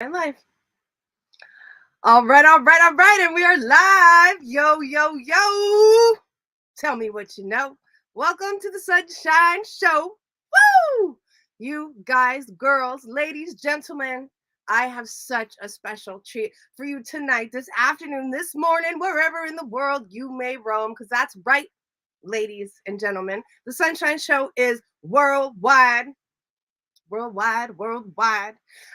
And live. All right. And we are live. Yo. Tell me what you know. Welcome to the Sunshine Show. Woo! You guys, girls, ladies, gentlemen, I have such a special treat for you tonight, this afternoon, this morning, wherever in the world you may roam, because that's right, ladies and gentlemen. The Sunshine Show is worldwide. Worldwide.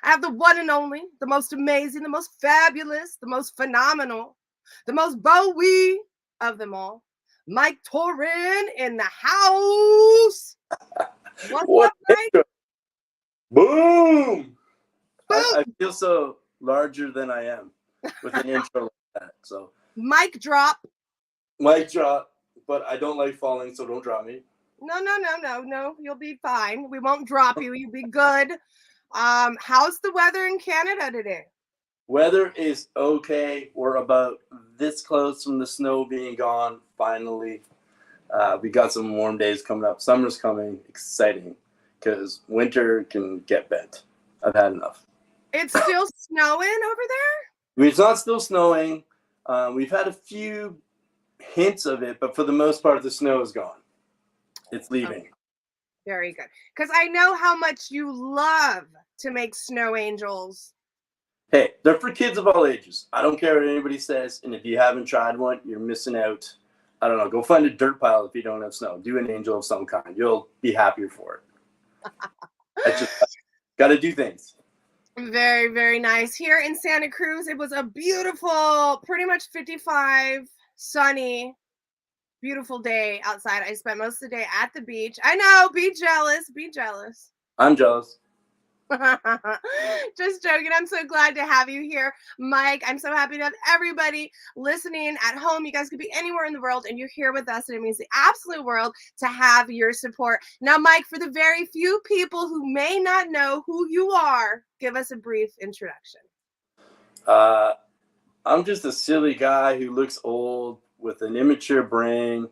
I have the one and only, the most amazing, the most fabulous, the most phenomenal, the most Bowie of them all, Mike Toren in the house. What's What? up, Mike? Boom! I Boom! feel so larger than I am with an intro like that. So, Mic drop. mic drop, but I don't like falling, so don't drop me. No. You'll be fine. We won't drop you. You'll be good. How's the weather in Canada today? Weather is okay. We're about this close from the snow being gone, finally. We got some warm days coming up. Summer's coming. Exciting, because winter can get bent. I've had enough. It's still snowing over there? I mean, it's not still snowing. We've had a few hints of it, but for the most part, the snow is gone. It's leaving. Okay. Very good. Because I know how much you love to make snow angels. Hey, they're for kids of all ages. I don't care what anybody says. And if you haven't tried one, you're missing out. I don't know. Go find a dirt pile if you don't have snow. Do an angel of some kind. You'll be happier for it. I just got to do things. Very nice. Here in Santa Cruz, it was a beautiful, pretty much 55, sunny, beautiful day outside. I spent most of the day at the beach. I know, be jealous. I'm jealous. Just joking. I'm so glad to have you here, Mike. I'm so happy to have everybody listening at home. You guys could be anywhere in the world and you're here with us, and it means the absolute world to have your support. Now, Mike, for the very few people who may not know who you are, give us a brief introduction. I'm just a silly guy who looks old with an immature brain.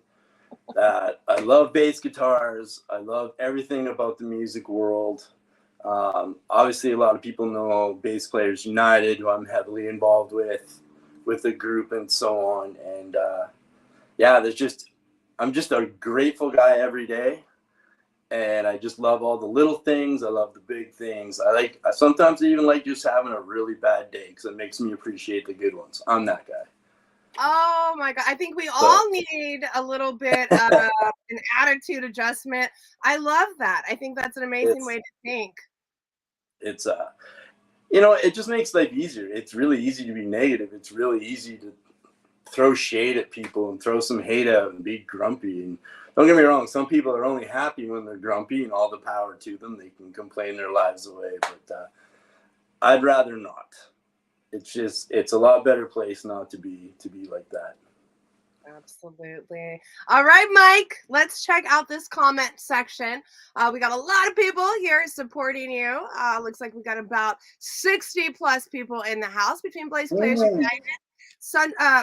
That I love bass guitars. I love everything about the music world. Obviously, a lot of people know Bass Players United, who I'm heavily involved with the group and so on. And I'm just a grateful guy every day, and I just love all the little things. I love the big things. Sometimes I even like just having a really bad day because it makes me appreciate the good ones. I'm that guy. Oh my God. I think we all need a little bit of an attitude adjustment. I love that. I think that's an amazing way to think. It's it just makes life easier. It's really easy to be negative. It's really easy to throw shade at people and throw some hate out and be grumpy. And don't get me wrong, some people are only happy when they're grumpy, and all the power to them. They can complain their lives away, but I'd rather not. It's a lot better place not to be like that. Absolutely. All right, Mike, let's check out this comment section. We got a lot of people here supporting you. Looks like we got about 60 plus people in the house between Blaze Players United,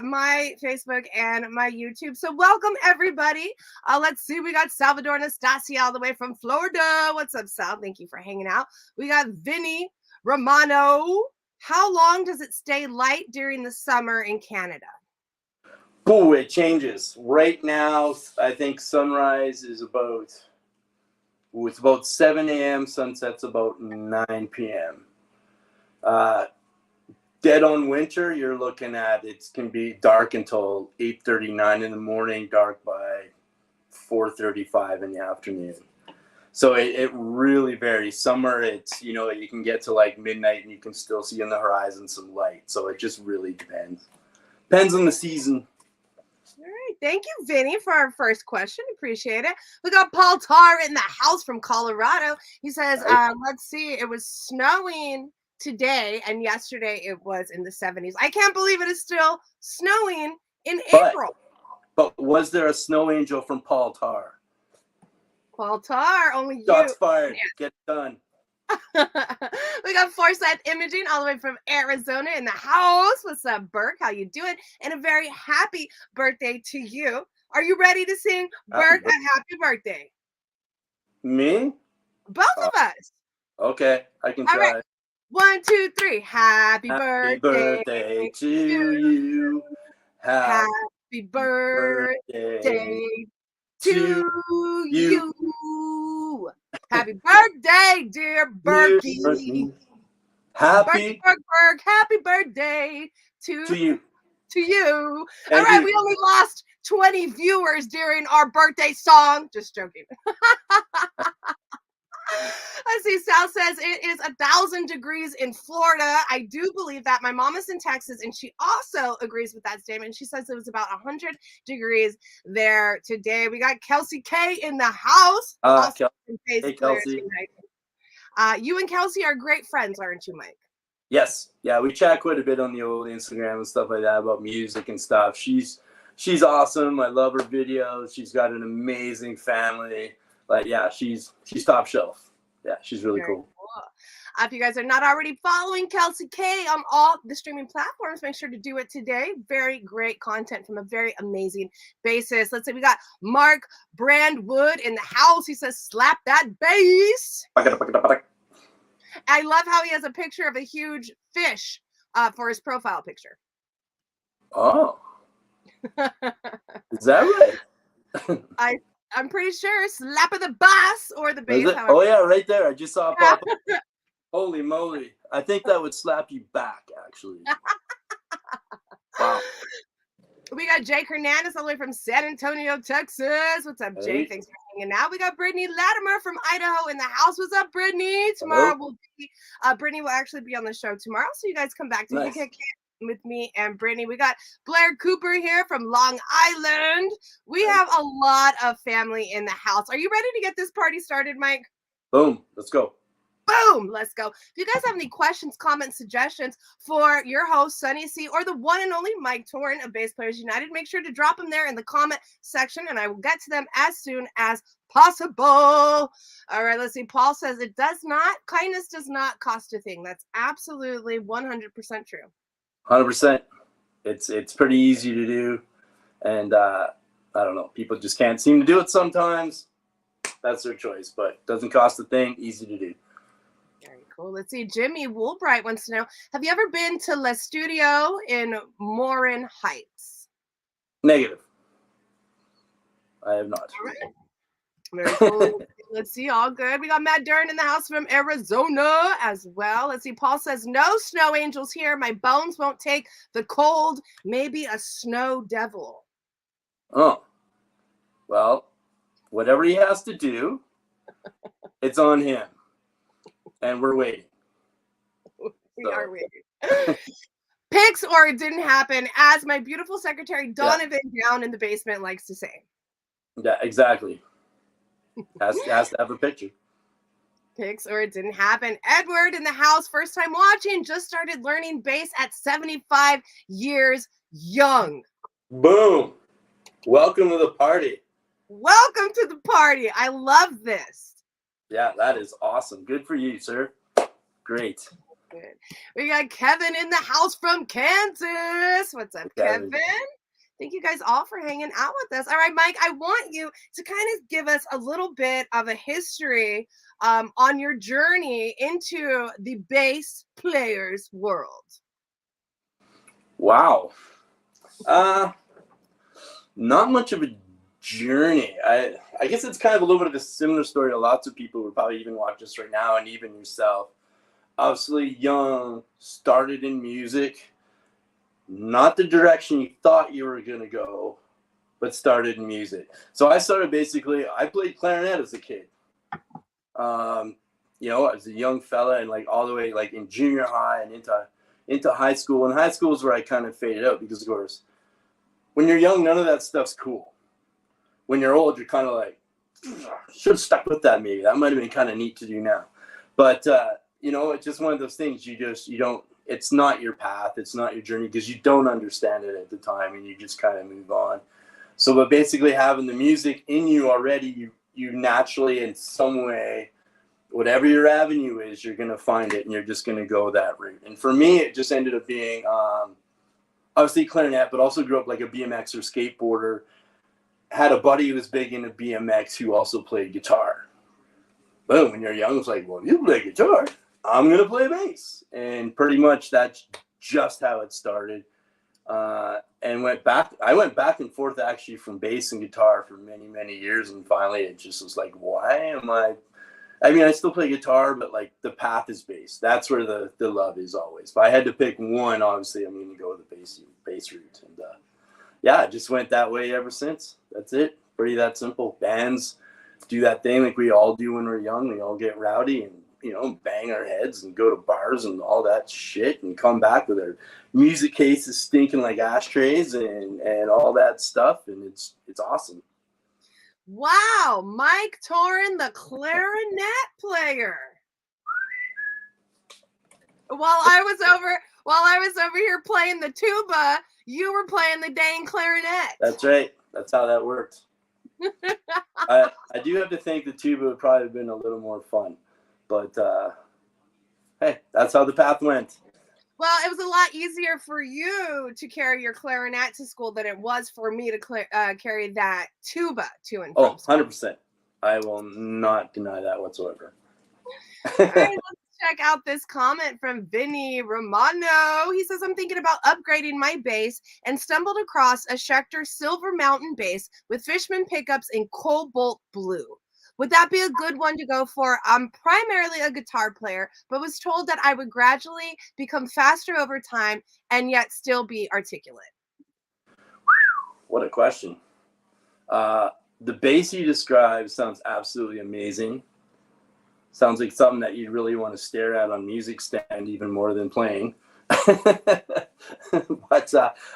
my Facebook, and my YouTube. So welcome, everybody. Let's see. We got Salvador Anastasia all the way from Florida. What's up, Sal? Thank you for hanging out. We got Vinny Romano. How long does it stay light during the summer in Canada? Ooh, it changes. Right now, I think sunrise is it's about 7 a.m. Sunset's about 9 p.m. Dead on winter, you're looking at it can be dark until 8:39 in the morning, dark by 4:35 in the afternoon. So it really varies. Summer, you can get to like midnight and you can still see on the horizon some light. So it just really depends. Depends on the season. All right. Thank you, Vinny, for our first question. Appreciate it. We got Paul Tar in the house from Colorado. He says, let's see, it was snowing today, and yesterday it was in the 70s. I can't believe it is still snowing in April. But was there a snow angel from Paul Tar? Paul Tar, only you. Shots fired. Yeah. Get it done. We got Foresight Imaging all the way from Arizona in the house. What's up, Burke? How you doing? And a very happy birthday to you. Are you ready to sing Burke a happy birthday? Me? Both of us. Okay, I can try. Right. 1, 2, 3. Happy Happy birthday birthday to to you. Happy Happy birthday birthday to to you. you. Happy birthday, dear Dear Berkey. Berkey. Berkey Happy Berg, happy birthday to you. to you. All Thank right, you. we only lost 20 viewers during our birthday song. Just joking. I see Sal says it is 1,000 degrees in Florida. I do believe that. My mom is in Texas, and she also agrees with that statement. She says it was about 100 degrees there today. We got Kelsey K in the house. Also from Bass Hey, Players Kelsey. United. You and Kelsey are great friends, aren't you, Mike? Yes. Yeah, we chat quite a bit on the old Instagram and stuff like that about music and stuff. She's awesome. I love her videos. She's got an amazing family. Like, yeah, she's top shelf. Yeah, she's really Very cool. If you guys are not already following Kelsey K on all the streaming platforms, make sure to do it today. Very great content from a very amazing basis. Let's say we got Mark Brandwood in the house. He says, slap that bass. I love how he has a picture of a huge fish for his profile picture. Oh. Is that right? I'm pretty sure slap of the bass or the bass. Oh, yeah, right there. I just saw it pop up. Holy moly. I think that would slap you back, actually. Wow. We got Jake Hernandez all the way from San Antonio, Texas. What's up, Jake? Hey. Thanks for hanging out. We got Brittany Latimer from Idaho in the house. What's up, Brittany? Tomorrow will be Brittany will actually be on the show tomorrow, so you guys come back to kick with me and Brittany. We got Blair Cooper here from Long Island. We have a lot of family in the house. Are you ready to get this party started, Mike? Boom. Let's go. Boom, let's go. If you guys have any questions, comments, suggestions for your host, Sunny C, or the one and only Mike Toren of Bass Players United, make sure to drop them there in the comment section, and I will get to them as soon as possible. All right, let's see. Paul says kindness does not cost a thing. That's absolutely 100% true. 100%. It's pretty easy to do, and I don't know. People just can't seem to do it sometimes. That's their choice, but it doesn't cost a thing. Easy to do. Very cool. Let's see. Jimmy Woolbright wants to know, have you ever been to Le Studio in Morin Heights? Negative. I have not. All right. Very cool. Let's see. All good. We got Matt Dern in the house from Arizona as well. Let's see. Paul says, no snow angels here. My bones won't take the cold. Maybe a snow devil. Oh. Well, whatever he has to do, it's on him. And we're waiting. We are waiting. Pics or it didn't happen, as my beautiful secretary Donovan down in the basement likes to say. Yeah, exactly. Has to have a picture. Pics or it didn't happen. Edward in the house, first time watching, just started learning bass at 75 years young. Boom. Welcome to the party. Welcome to the party. I love this. Yeah, that is awesome. Good for you, sir. Great. Good. We got Kevin in the house from Kansas. What's up, Kevin? Thank you guys all for hanging out with us. All right, Mike, I want you to kind of give us a little bit of a history on your journey into the bass player's world. Wow. Not much of a journey. I guess it's kind of a little bit of a similar story to lots of people who probably even watch this right now, and even yourself. Obviously young, started in music, not the direction you thought you were going to go, but started in music. So I played clarinet as a kid. As a young fella, and like all the way like in junior high and into high school. And high school is where I kind of faded out because, of course, when you're young, none of that stuff's cool. When you're old, you're kind of like, should have stuck with that maybe. That might have been kind of neat to do now. But, it's just one of those things it's not your path. It's not your journey because you don't understand it at the time and you just kind of move on. So, but basically having the music in you already, you naturally in some way, whatever your avenue is, you're going to find it and you're just going to go that route. And for me, it just ended up being, obviously clarinet, but also grew up like a BMX or skateboarder. Had a buddy who was big into BMX who also played guitar. Boom, when you're young, it's like, well, you play guitar. I'm going to play bass. And pretty much that's just how it started. And I went back and forth actually from bass and guitar for many, many years. And finally it just was like, why am I mean, I still play guitar, but like the path is bass. That's where the love is always. If I had to pick one, obviously I'm going to go with the bass route. And yeah, it just went that way ever since. That's it. Pretty that simple. Bands do that thing like we all do when we're young. We all get rowdy and, you know, bang our heads and go to bars and all that shit and come back with our music cases stinking like ashtrays and all that stuff. And it's awesome. Wow, Mike Toren, the clarinet player. While I was over here playing the tuba, you were playing the dang clarinet. That's right. That's how that worked. I do have to think the tuba would probably have been a little more fun, but hey, that's how the path went. Well, it was a lot easier for you to carry your clarinet to school than it was for me to carry that tuba to and from school. 100%. I will not deny that whatsoever. All right, let's check out this comment from Vinny Romano. He says, I'm thinking about upgrading my bass and stumbled across a Schecter Silver Mountain bass with Fishman pickups in cobalt blue. Would that be a good one to go for? I'm primarily a guitar player, but was told that I would gradually become faster over time and yet still be articulate. What a question. The bass you described sounds absolutely amazing. Sounds like something that you'd really want to stare at on music stand even more than playing. But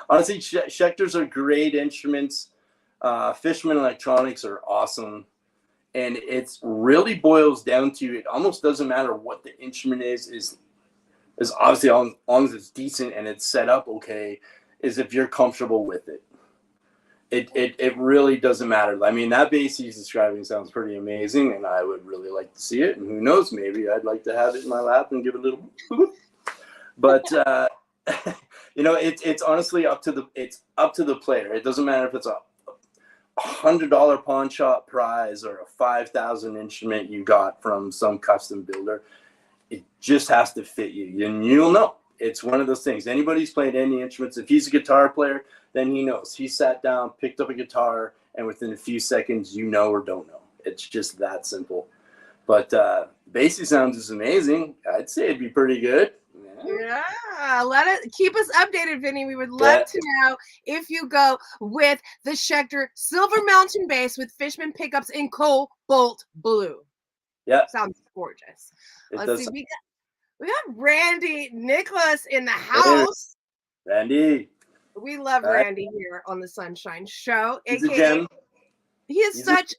honestly, Schecters are great instruments. Fishman electronics are awesome. And it really boils down to, it almost doesn't matter what the instrument is obviously as long as it's decent and it's set up okay, is if you're comfortable with it. It really doesn't matter. I mean, that bass he's describing sounds pretty amazing, and I would really like to see it. And who knows, maybe I'd like to have it in my lap and give it a little. But you know, it's honestly up to the player. It doesn't matter if it's a $100 pawn shop prize or a 5,000 instrument you got from some custom builder. It just has to fit you, and you'll know. It's one of those things. Anybody who's played any instruments, if he's a guitar player, then he knows. He sat down, picked up a guitar, and within a few seconds, you know or don't know. It's just that simple. But bassy sounds is amazing. I'd say it'd be pretty good. Yeah, keep us updated, Vinny. We would love to know if you go with the Schecter Silver Mountain bass with Fishman pickups in cobalt blue. Yeah, sounds gorgeous. Let's see. We got Randy Nicholas in the house. Randy, we love Randy here on the Sunshine Show. He's a gem. He is such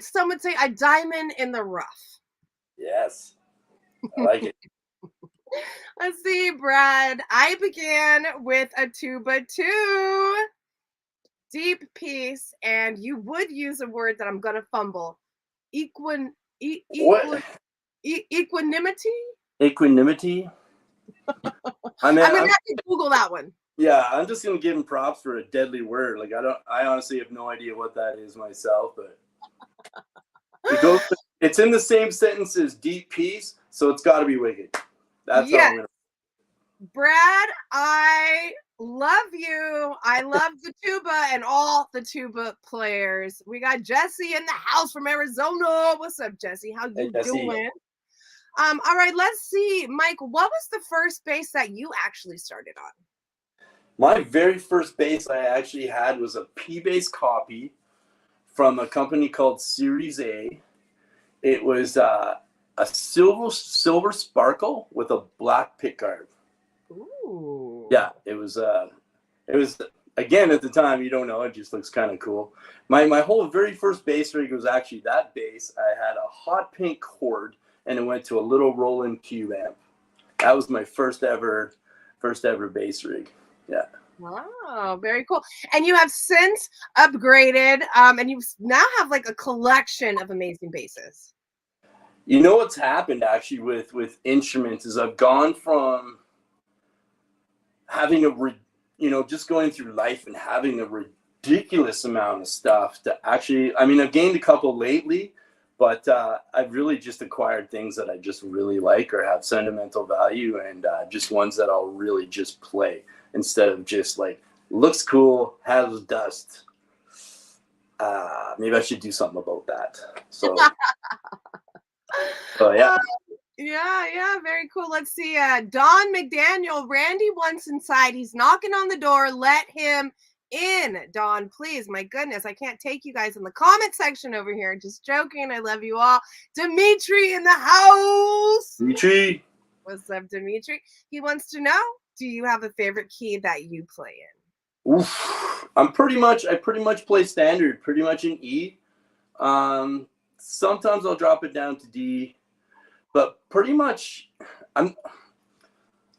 some would say a diamond in the rough. Yes, I like it. Let's see, Brad. I began with a tuba too. Deep piece, and you would use a word that I'm going to fumble. Equanimity? Equanimity? I'm going to have to Google that one. Yeah, I'm just going to give him props for a deadly word. Like, I honestly have no idea what that is myself, but it's in the same sentence as deep peace, so it's got to be wicked. That's how I'm going to. Brad, I love you. I love the tuba and all the tuba players. We got Jesse in the house from Arizona. What's up, Jesse? How you doing? All right, let's see. Mike, what was the first bass that you actually started on? My very first bass I actually had was a P-bass copy from a company called Series A. It was a silver sparkle with a black pickguard. Ooh. Yeah, it was again at the time, you don't know, it just looks kind of cool. My whole very first bass rig was actually that bass. I had a hot pink cord and it went to a little Roland Cube amp. That was my first ever bass rig. Yeah. Wow, very cool. And you have since upgraded, and you now have like a collection of amazing basses. You know what's happened actually with instruments is I've gone from having just going through life and having a ridiculous amount of stuff to actually, I mean, I've gained a couple lately, But I've really just acquired things that I just really like or have sentimental value, and just ones that I'll really just play instead of just like looks cool, has dust. Maybe I should do something about that. So, yeah. Yeah, very cool. Let's see. Don McDaniel, Randy wants inside. He's knocking on the door. Let him in. Don, please. My goodness, I can't take you guys in the comment section over here. Just joking. I love you all. Dimitri in the house. Dimitri. What's up, Dimitri? He wants to know, do you have a favorite key that you play in? Oof. I pretty much play standard, pretty much in E. Sometimes I'll drop it down to D, but pretty much I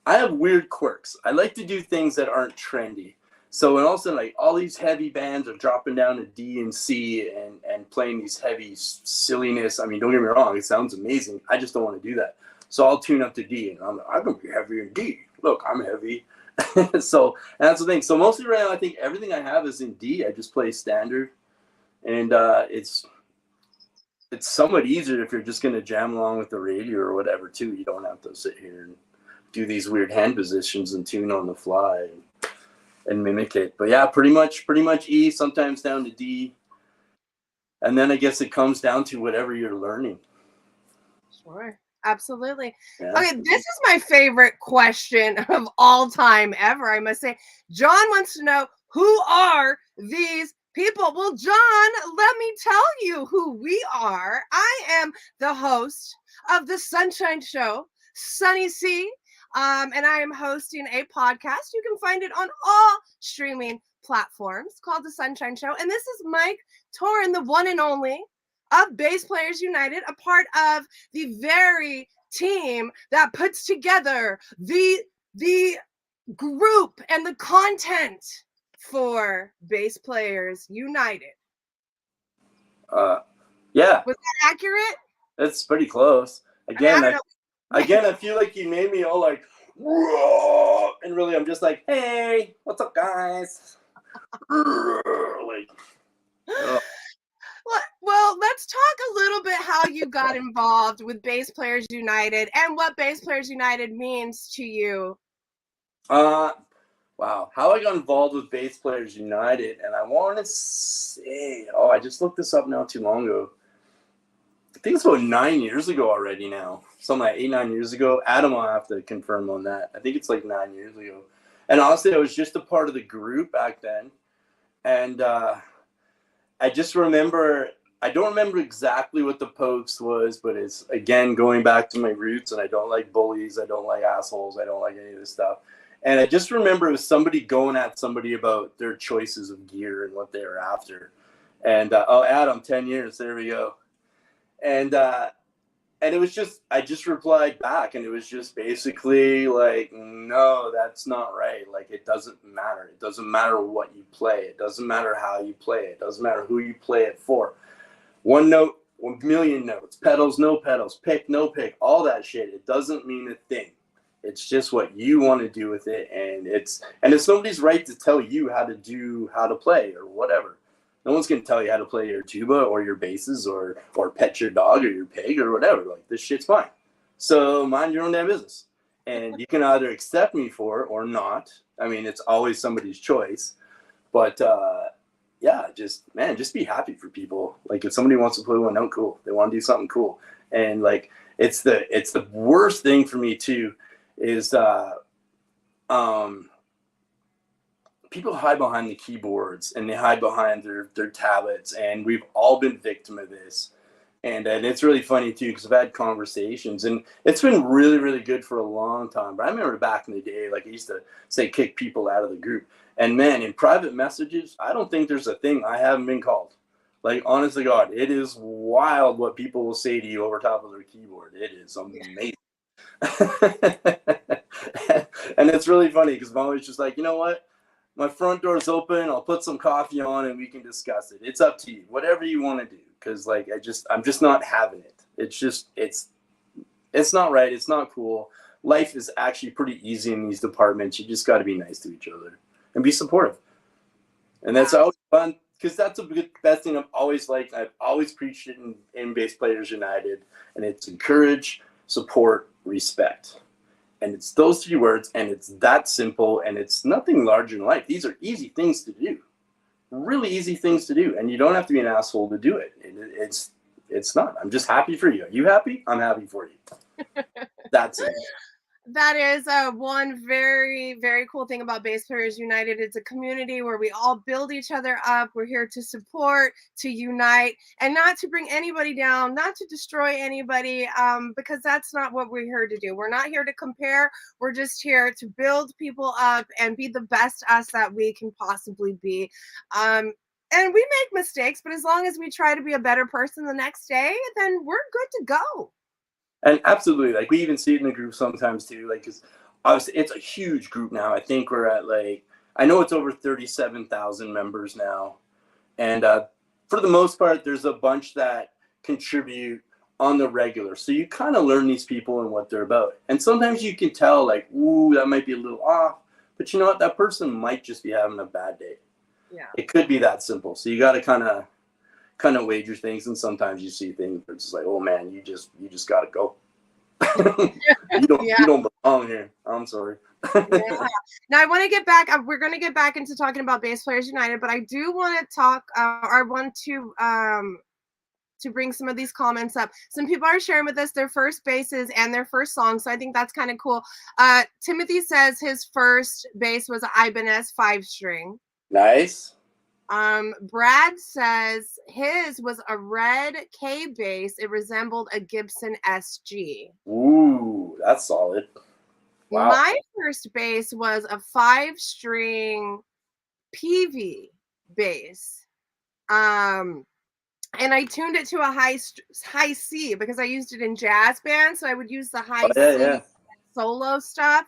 have weird quirks. I like to do things that aren't trendy. So when all of a sudden, like, all these heavy bands are dropping down to D and C and playing these heavy silliness. I mean, don't get me wrong, it sounds amazing. I just don't want to do that. So I'll tune up to D, and I'm like, I can be heavy in D. Look, I'm heavy. So, and that's the thing. So mostly right now, I think everything I have is in D. I just play standard, and it's somewhat easier if you're just going to jam along with the radio or whatever too. You don't have to sit here and do these weird hand positions and tune on the fly and mimic it. But yeah, pretty much E, sometimes down to D, and then I guess it comes down to whatever you're learning. Sure. Absolutely. Yeah. Okay, this is my favorite question of all time ever, I must say. John wants to know, who are these people? Well, John, let me tell you who we are. I am the host of the Sunshine Show, Sunny C, and I am hosting a podcast. You can find it on all streaming platforms called the Sunshine Show. And this is Mike Toren, the one and only of Bass Players United, a part of the very team that puts together the group and the content for Bass Players United. Yeah. Was that accurate? That's pretty close. Again, I feel like you made me all like, whoa, and really I'm just like, hey, what's up, guys? Like, Well, let's talk a little bit how you got involved with Bass Players United and what Bass Players United means to you. Wow, how I got involved with Bass Players United, and I want to say, I just looked this up not too long ago. I think it's about 9 years ago already now. Something like 8-9 years ago. Adam will have to confirm on that. I think it's like 9 years ago. And honestly, I was just a part of the group back then. And I just remember, I don't remember exactly what the post was, but it's, again, going back to my roots, and I don't like bullies, I don't like assholes, I don't like any of this stuff. And I just remember it was somebody going at somebody about their choices of gear and what they were after. And, Adam, 10 years, there we go. And it was just, I just replied back, and it was just basically like, no, that's not right. Like, it doesn't matter. It doesn't matter what you play. It doesn't matter how you play. It doesn't matter who you play it for. One note, 1 million notes, pedals, no pedals, pick, no pick, all that shit. It doesn't mean a thing. It's just what you want to do with it. And it's nobody's right to tell you how to play or whatever. No one's going to tell you how to play your tuba or your basses or pet your dog or your pig or whatever. Like, this shit's fine. So mind your own damn business. And you can either accept me for it or not. I mean, it's always somebody's choice. But, yeah, just be happy for people. Like, if somebody wants to play one note, cool. They want to do something cool. And, like, it's the worst thing for me, too, is people hide behind the keyboards and they hide behind their tablets, and we've all been victim of this. And it's really funny too, because I've had conversations, and it's been really, really good for a long time. But I remember back in the day, like, I used to say kick people out of the group. And man, in private messages, I don't think there's a thing I haven't been called. Like, honestly, God, it is wild what people will say to you over top of their keyboard. It is amazing. And it's really funny because I'm always just like, you know what? My front door's open. I'll put some coffee on and we can discuss it. It's up to you. Whatever you want to do. Because, like, I'm just not having it. It's not right. It's not cool. Life is actually pretty easy in these departments. You just got to be nice to each other and be supportive. And that's always fun because that's the best thing I've always liked. I've always preached it in Bass Players United, and it's encourage, support, respect. And it's those 3 words, and it's that simple, and it's nothing larger in life. These are easy things to do, really easy things to do, and you don't have to be an asshole to do it. It's not. I'm just happy for you. Are you happy? I'm happy for you. That's it. That is one very, very cool thing about Bass Players United. It's a community where we all build each other up. We're here to support, to unite, and not to bring anybody down, not to destroy anybody, because that's not what we're here to do. We're not here to compare. We're just here to build people up and be the best us that we can possibly be. And we make mistakes, but as long as we try to be a better person the next day, then we're good to go. And absolutely, like we even see it in the group sometimes too, like because obviously it's a huge group now. I think we're at I know it's over 37,000 members now, and for the most part, there's a bunch that contribute on the regular. So you kind of learn these people and what they're about. And sometimes you can tell like, ooh, that might be a little off, but you know what? That person might just be having a bad day. Yeah, it could be that simple. So you got to kind of wager things, and sometimes you see things where it's just like, oh man, you just got to go. You don't belong here. I'm sorry. Yeah. Now I want to get back. We're going to get back into talking about Bass Players United, but I do want to talk. I want to bring some of these comments up. Some people are sharing with us their first basses and their first song, so I think that's kind of cool. Timothy says his first bass was an Ibanez 5-string. Nice. Brad says his was a red K bass. It resembled a Gibson SG. Ooh, that's solid. Wow. My first bass was a 5-string PV bass. And I tuned it to a high C because I used it in jazz band. So I would use the high C solo stuff.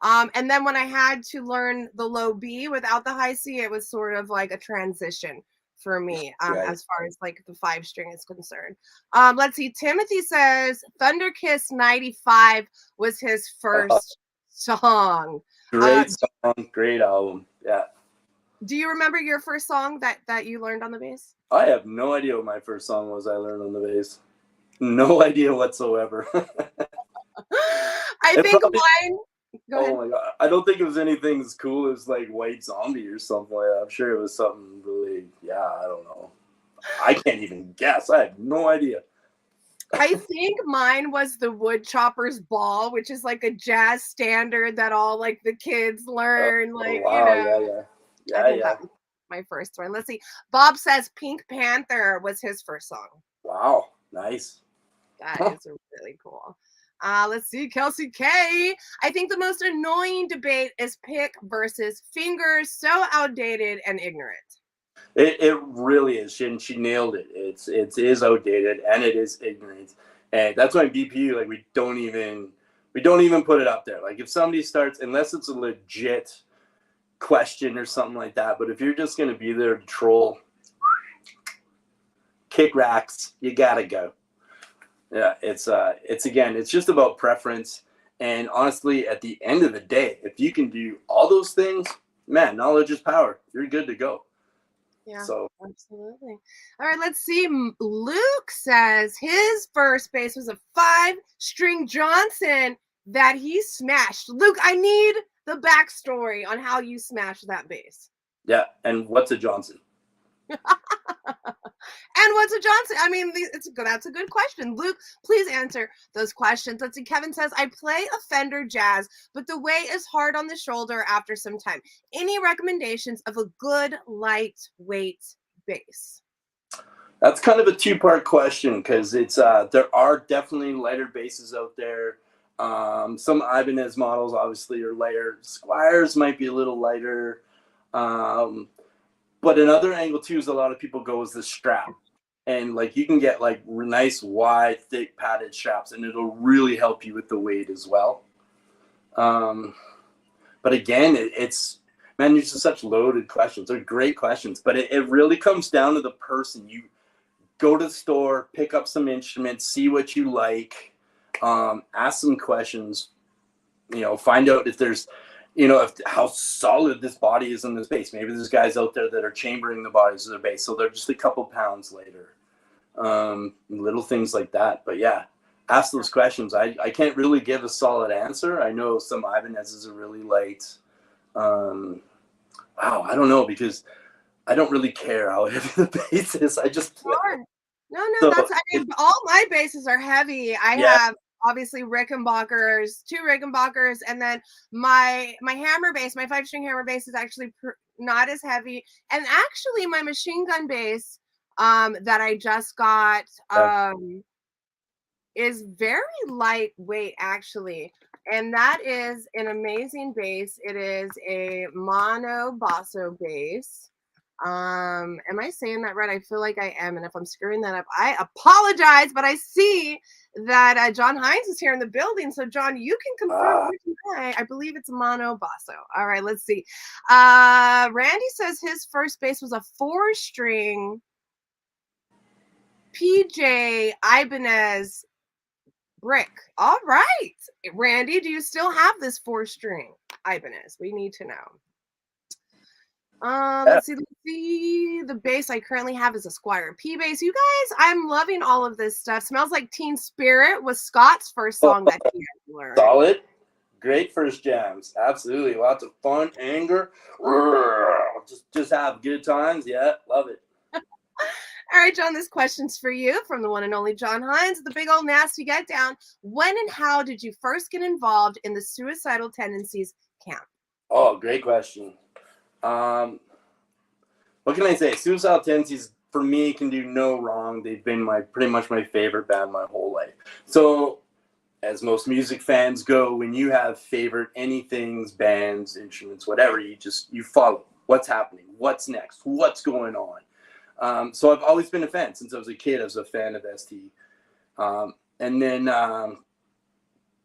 And then when I had to learn the low B without the high C, it was sort of like a transition for me as far as like the 5-string is concerned. Let's see. Timothy says Thunder Kiss 95 was his first song. Great song, great album. Yeah. Do you remember your first song that you learned on the bass? I have no idea what my first song was I learned on the bass. No idea whatsoever. I think mine. Go ahead. Oh my god! I don't think it was anything as cool as like White Zombie or something like that. I'm sure it was something really. Yeah, I don't know. I can't even guess. I have no idea. I think mine was the Woodchopper's Ball, which is like a jazz standard that all like the kids learn. Wow, yeah. That was my first one. Let's see. Bob says Pink Panther was his first song. Wow, nice. That is really cool. Let's see, Kelsey K. I think the most annoying debate is pick versus fingers. So outdated and ignorant. It really is. She nailed it. It is outdated and it is ignorant, and that's why BPU like we don't even put it up there. Like if somebody starts, unless it's a legit question or something like that. But if you're just gonna be there to troll, kick racks, you gotta go. Yeah, it's just about preference. And honestly, at the end of the day, if you can do all those things, man, knowledge is power. You're good to go. Yeah, so absolutely. All right, let's see. Luke says his first bass was a 5-string Johnson that he smashed. Luke, I need the backstory on how you smashed that bass. Yeah, and what's a Johnson? And what's a Johnson? I mean, that's a good question. Luke, please answer those questions. Let's see. Kevin says, I play a Fender Jazz, but the weight is hard on the shoulder after some time. Any recommendations of a good lightweight bass? That's kind of a 2-part question because it's there are definitely lighter basses out there. Some Ibanez models obviously are lighter. Squires might be a little lighter. But another angle too is a lot of people go is the strap. And like you can get like nice wide thick padded straps and it'll really help you with the weight as well. But again, it's man, these are such loaded questions. They're great questions, but it really comes down to the person. You go to the store, pick up some instruments, see what you like, ask some questions, find out if there's you know, how solid this body is in this bass. Maybe there's guys out there that are chambering the bodies of their bass, so they're just a couple pounds lighter. Little things like that. But yeah, ask those questions. I can't really give a solid answer. I know some Ibanez's are really light. Wow, I don't know, because I don't really care how heavy the bass is. I just play. Sure. No, So, that's, I mean, all my basses are heavy. I have obviously Rickenbackers, 2 Rickenbackers, and then my hammer bass, my 5-string hammer bass is actually not as heavy. And actually my machine gun bass that I just got is very lightweight actually. And that is an amazing bass. It is a mono basso bass. Am I saying that right? I feel like I am, and if I'm screwing that up, I apologize. But I see that John Hines is here in the building, so John, you can confirm. I believe it's mono basso. All right, let's see. Randy says his first bass was a 4-string PJ Ibanez brick. All right, Randy, do you still have this 4-string Ibanez? We need to know. Let's see. The bass I currently have is a Squire P bass. You guys, I'm loving all of this stuff. Smells Like Teen Spirit was Scott's first song that he had learned. Solid. Great first jams. Absolutely. Lots of fun, anger. Just have good times. Yeah, love it. All right, John, this question's for you from the one and only John Hines, the big old nasty get down. When and how did you first get involved in the Suicidal Tendencies camp? Oh, great question. What can I say? Suicidal Tendencies, for me, can do no wrong. They've been pretty much my favorite band my whole life. So, as most music fans go, when you have favorite anythings, bands, instruments, whatever, you follow what's happening, what's next, what's going on. So I've always been a fan since I was a kid. I was a fan of ST. And then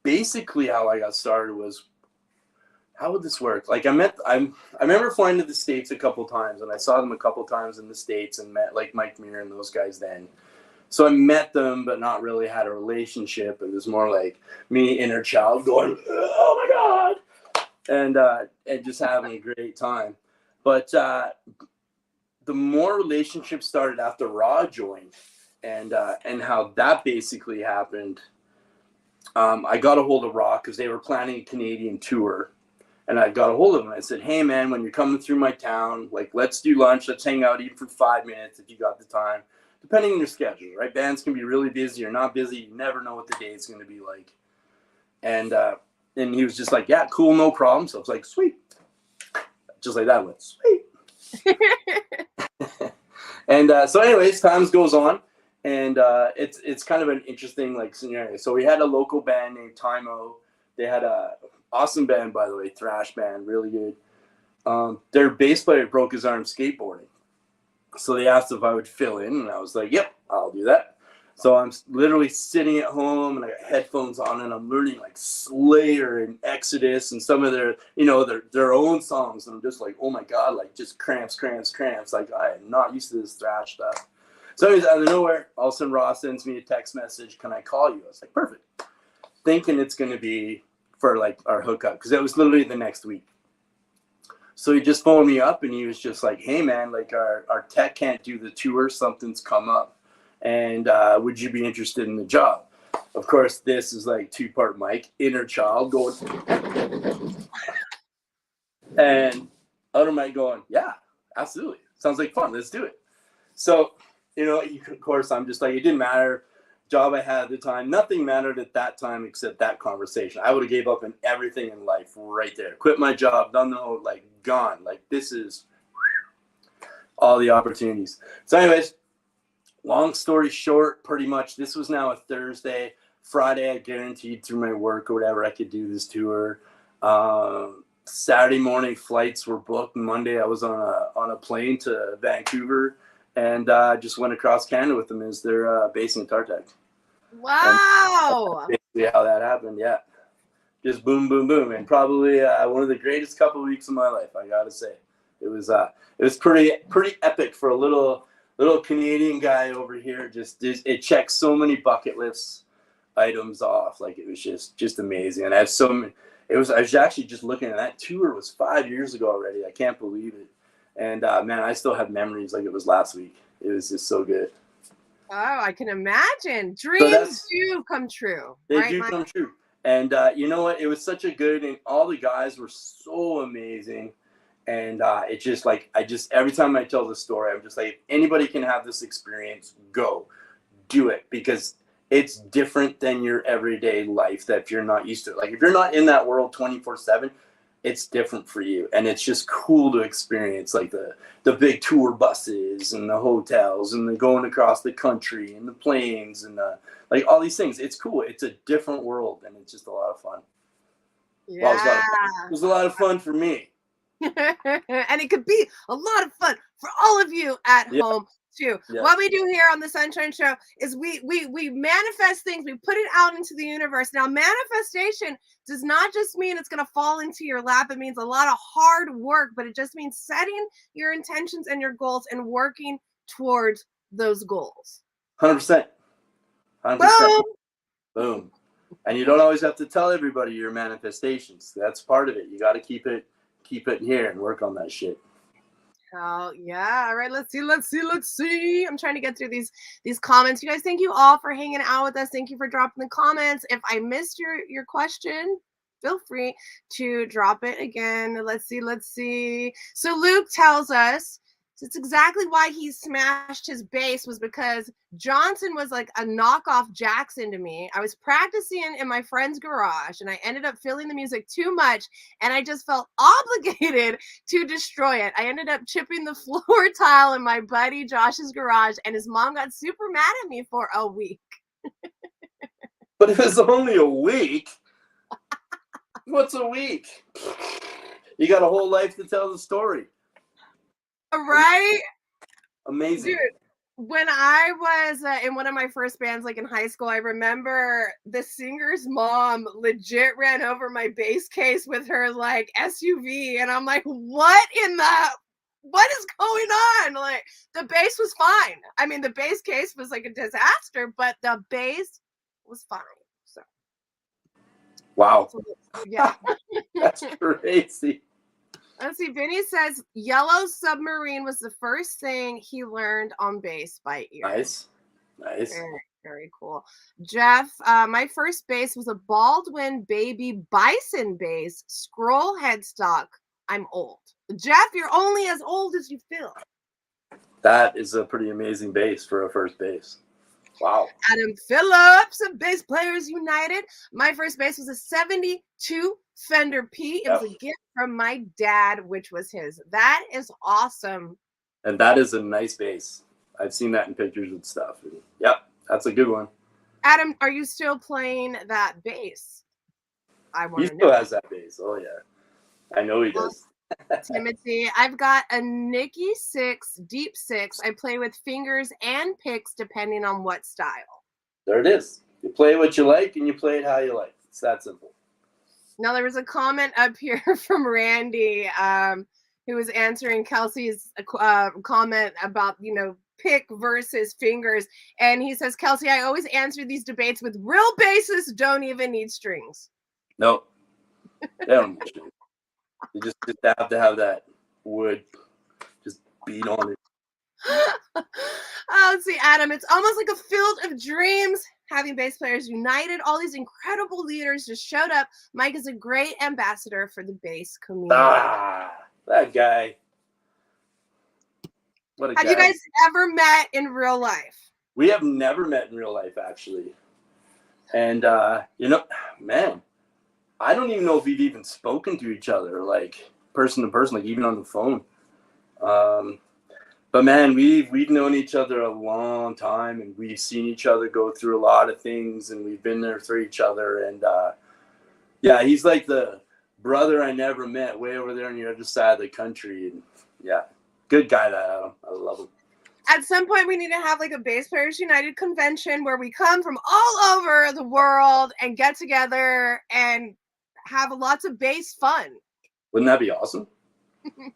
basically how I got started was, how would this work? Like I remember flying to the States a couple times, and I saw them a couple times in the States and met like Mike Muir and those guys then. So I met them, but not really had a relationship. It was more like me, inner child, going, oh my God, and just having a great time. But the more relationships started after Raw joined, and how that basically happened, I got a hold of Raw because they were planning a Canadian tour. And I got a hold of him. I said, hey, man, when you're coming through my town, like, let's do lunch. Let's hang out even for 5 minutes if you got the time, depending on your schedule, right? Bands can be really busy or not busy. You never know what the day is going to be like. And he was just like, yeah, cool, no problem. So I was like, sweet. Just like that, I went, sweet. And so anyways, time goes on. And it's kind of an interesting, like, scenario. So we had a local band named Tymo. They had a awesome band, by the way, thrash band, really good. Their bass player broke his arm skateboarding. So they asked if I would fill in, and I was like, yep, I'll do that. So I'm literally sitting at home, and I got headphones on, and I'm learning like Slayer and Exodus and some of their, their own songs. And I'm just like, oh my God, like just cramps. Like, I am not used to this thrash stuff. So anyways, out of nowhere, all of a sudden Ross sends me a text message, can I call you? I was like, perfect. Thinking it's going to be for like our hookup, because it was literally the next week. So he just phoned me up, and he was just like, hey man, like our tech can't do the tour, something's come up, and would you be interested in the job? Of course, this is like 2-part mic, inner child going, and other mic going, yeah, absolutely, sounds like fun, let's do it. So of course I'm just like, it didn't matter job I had at the time, nothing mattered at that time except that conversation. I would have gave up on everything in life right there, quit my job, done the whole, like, gone, like, this is all the opportunities. So anyways, long story short, pretty much this was now a Thursday. Friday I guaranteed through my work or whatever I could do this tour. Saturday morning flights were booked. Monday I was on a plane to Vancouver, and just went across Canada with them as their bass and guitar tech. Wow. And basically how that happened, yeah. Just boom, boom, boom. And probably one of the greatest couple of weeks of my life, I gotta say. It was pretty epic for a little Canadian guy over here. It checked so many bucket list items off. Like, it was just amazing. And I have I was actually just looking at that tour. It was 5 years ago already. I can't believe it. And man, I still have memories like it was last week. It was just so good. Oh, I can imagine. So Dreams do come true. they Right, do Mike? come true. And you know what? It was such a good, and all the guys were so amazing. And it just like, every time I tell the story, I'm just like, if anybody can have this experience, go do it, because it's different than your everyday life that if you're not used to it. Like if you're not in that world 24/7, it's different for you. And it's just cool to experience like the big tour buses and the hotels and the going across the country and the planes and like all these things. It's cool. It's a different world, and it's just a lot of fun. Yeah. Well, it was a lot of fun for me. And it could be a lot of fun for all of you at home too. Yeah. What we do here on the Sunshine Show is we manifest things, we put it out into the universe. Now, manifestation does not just mean it's going to fall into your lap. It means a lot of hard work, but it just means setting your intentions and your goals and working towards those goals. 100%. 100%. Boom. Boom. And you don't always have to tell everybody your manifestations. That's part of it. You got to keep it in here and work on that shit. Oh yeah. All right. Let's see. I'm trying to get through these comments. You guys, thank you all for hanging out with us. Thank you for dropping the comments. If I missed your question, feel free to drop it again. Let's see. So Luke tells us it's exactly why he smashed his bass, was because Johnson was like a knockoff Jackson to me. I was practicing in my friend's garage and I ended up feeling the music too much and I just felt obligated to destroy it. I ended up chipping the floor tile in my buddy Josh's garage and his mom got super mad at me for a week. But it was only a week. What's a week? You got a whole life to tell the story. Right? Amazing. Dude, when I was in one of my first bands, like in high school, I remember the singer's mom legit ran over my bass case with her like SUV. And I'm like, what is going on? Like the bass was fine. I mean, the bass case was like a disaster, but the bass was fine. So. Wow. Yeah. That's crazy. Let's see. Vinny says Yellow Submarine was the first thing he learned on bass by ear. Nice. Very, very cool. Jeff, my first bass was a Baldwin Baby Bison bass, scroll headstock. I'm old. Jeff, you're only as old as you feel. That is a pretty amazing bass for a first bass. Wow. Adam Phillips of Bass Players United. My first bass was a 72 Fender P. It was a gift from my dad, which was his. That is awesome. And that is a nice bass. I've seen that in pictures and stuff. And yep, that's a good one. Adam, are you still playing that bass? I want to know. He still has that bass. Oh, yeah. I know he does. Timothy, I've got a Nicky 6, Deep 6. I play with fingers and picks depending on what style. There it is. You play what you like and you play it how you like. It's that simple. Now, there was a comment up here from Randy who was answering Kelsey's comment about, pick versus fingers. And he says, Kelsey, I always answer these debates with real basses don't even need strings. No, they don't need strings. You just have to have that wood just beat on it. Oh, see, Adam, it's almost like a field of dreams having Bass Players United. All these incredible leaders just showed up. Mike is a great ambassador for the bass community. Ah, that guy. What a guy. Have you guys ever met in real life? We have never met in real life, actually. And, man, I don't even know if we've even spoken to each other, like person to person, like even on the phone. But man, we've known each other a long time, and we've seen each other go through a lot of things, and we've been there for each other. And yeah, he's like the brother I never met, way over there on the other side of the country. And yeah, good guy, that Adam. I love him. At some point, we need to have like a Bass Players United convention where we come from all over the world and get together and have lots of bass fun. Wouldn't that be awesome?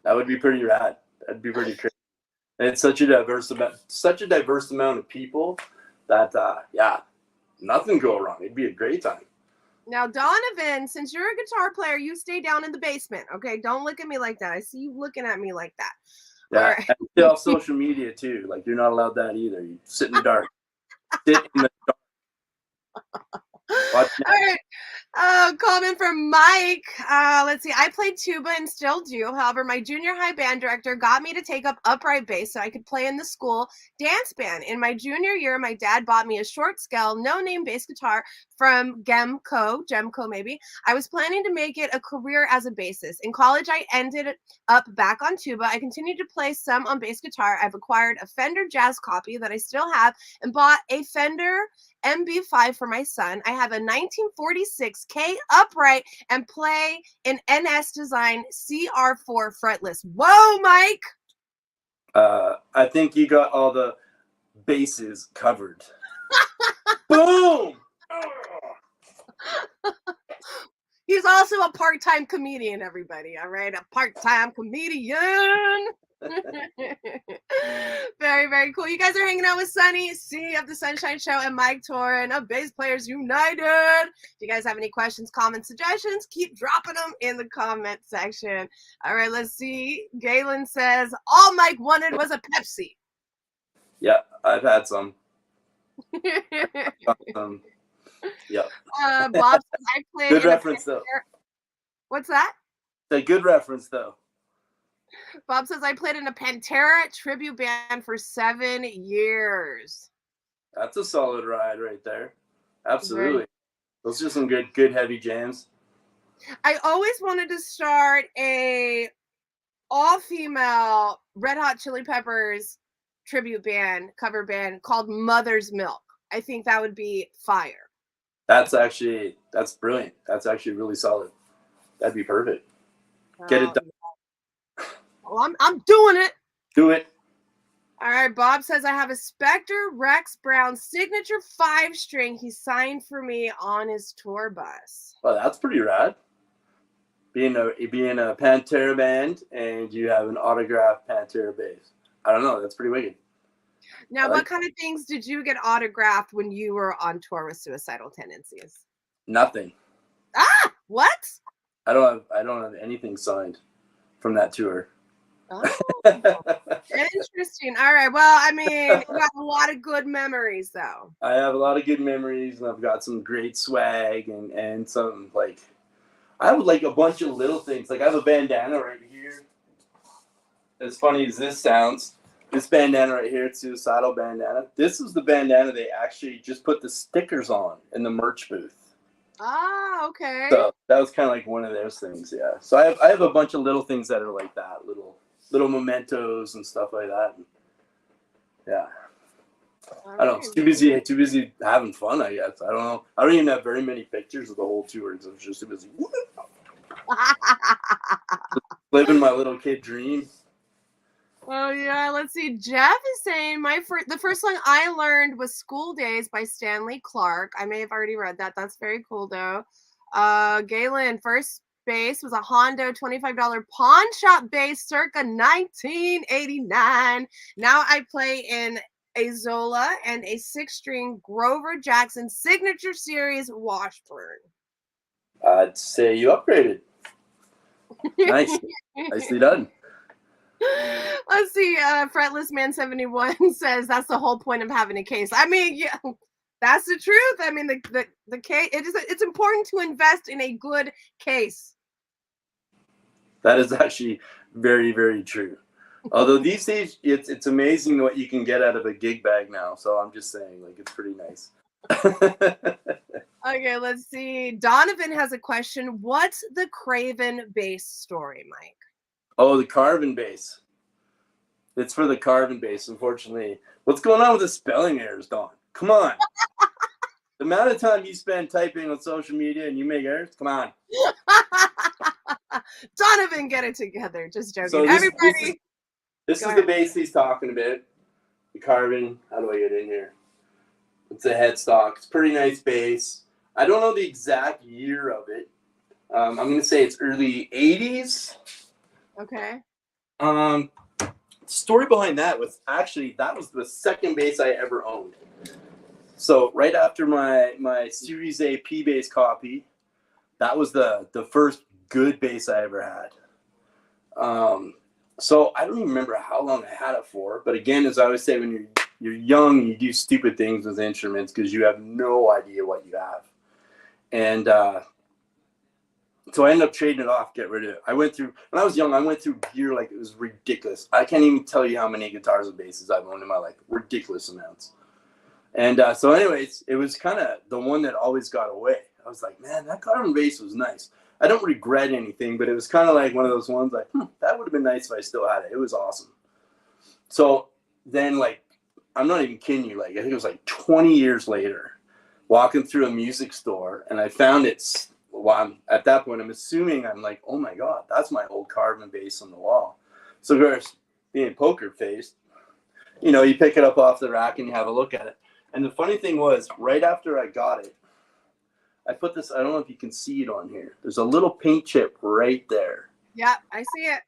That would be pretty rad. That'd be pretty crazy. And it's such a diverse amount of people that yeah, nothing go wrong. It'd be a great time. Now, Donovan, since you're a guitar player, you stay down in the basement. Okay, don't look at me like that. I see you looking at me like that. All Yeah, right. and still off social media too. Like you're not allowed that either. You sit in the dark. Sit in the dark. Watch All right. Comment from Mike. Let's see. I played tuba and still do. However, my junior high band director got me to take up upright bass so I could play in the school dance band. In my junior year, my dad bought me a short scale, no name bass guitar from Gemco maybe. I was planning to make it a career as a bassist. In college, I ended up back on tuba. I continued to play some on bass guitar. I've acquired a Fender Jazz copy that I still have and bought a Fender MB5 for my son. I have a 1946 K upright and play an NS design CR4 fretless. Whoa, Mike! I think you got all the bases covered. Boom! He's also a part-time comedian, everybody. All right, a part-time comedian. Very, very cool. You guys are hanging out with Sunny, C of the Sunshine Show, and Mike Toren of Bass Players United. If you guys have any questions, comments, suggestions, keep dropping them in the comment section. All right, let's see. Galen says, all Mike wanted was a Pepsi. Yeah, I've had some. Yep. Bob says, I played good reference, though. What's that? A good reference, though. Bob says, I played in a Pantera tribute band for 7 years. That's a solid ride right there. Absolutely. Those are some good heavy jams. I always wanted to start a all-female Red Hot Chili Peppers tribute band, cover band called Mother's Milk. I think that would be fire. That's brilliant. That's actually really solid. That'd be perfect. Get it done. Well, I'm doing it. Do it. All right. Bob says I have a Spectre Rex Brown signature 5-string he signed for me on his tour bus. Well, that's pretty rad. Being a Pantera band and you have an autographed Pantera bass. I don't know. That's pretty wicked. Now, what kind of things did you get autographed when you were on tour with Suicidal Tendencies? Nothing. Ah, what? I don't have anything signed from that tour. Oh, interesting. All right. Well, I mean, you got a lot of good memories, though. I have a lot of good memories, and I've got some great swag and some I have a bunch of little things. Like I have a bandana right here. As funny as this sounds, this bandana right here, it's Suicidal bandana. This is the bandana they actually just put the stickers on in the merch booth. Ah, okay. So that was kind of like one of those things, yeah. So I have a bunch of little things that are like that, little mementos and stuff like that. Yeah. I don't know. It's too busy having fun, I guess. I don't know. I don't even have very many pictures of the whole tour. I was just too busy living my little kid dream. Oh yeah, let's see. Jeff is saying the first song I learned was "School Days" by Stanley Clarke. I may have already read that. That's very cool though. Galen, first bass was a Hondo $25 pawn shop bass circa 1989. Now I play in a Zola and a 6-string Grover Jackson Signature Series Washburn. I'd say you upgraded. Nice. Nicely done. Let's see. Fretless Man 71 says that's the whole point of having a case. I mean, yeah, that's the truth. I mean, the case. It's important to invest in a good case. That is actually very, very true. Although these days, it's amazing what you can get out of a gig bag now. So I'm just saying, it's pretty nice. Okay, let's see. Donovan has a question. What's the Craven bass story, Mike? Oh, the Carvin bass. It's for the Carvin bass, unfortunately. What's going on with the spelling errors, Don? Come on. The amount of time you spend typing on social media and you make errors, come on. Donovan, get it together. Just joking. So Everybody. This is the bass he's talking about. The Carvin. How do I get in here? It's a headstock. It's a pretty nice bass. I don't know the exact year of it. I'm going to say it's early 80s. Okay. Story behind that was that was the second bass I ever owned. So right after my Series A P bass copy, that was the first good bass I ever had. So I don't even remember how long I had it for. But again, as I always say, when you're young, you do stupid things with instruments because you have no idea what you have. And so I ended up trading it off, get rid of it. When I was young, I went through gear like it was ridiculous. I can't even tell you how many guitars and basses I've owned in my life. Ridiculous amounts. And so anyways, it was kind of the one that always got away. I was like, man, that carbon bass was nice. I don't regret anything, but it was kind of like one of those ones like, that would have been nice if I still had it. It was awesome. So then, like, I'm not even kidding you. Like, I think it was like 20 years later, walking through a music store, and I found it. Well, at that point, I'm assuming I'm like, oh my God, that's my old carbon bass on the wall. So, of course, being poker faced, you pick it up off the rack and you have a look at it. And the funny thing was, right after I got it, I put this, I don't know if you can see it on here. There's a little paint chip right there. Yeah, I see it.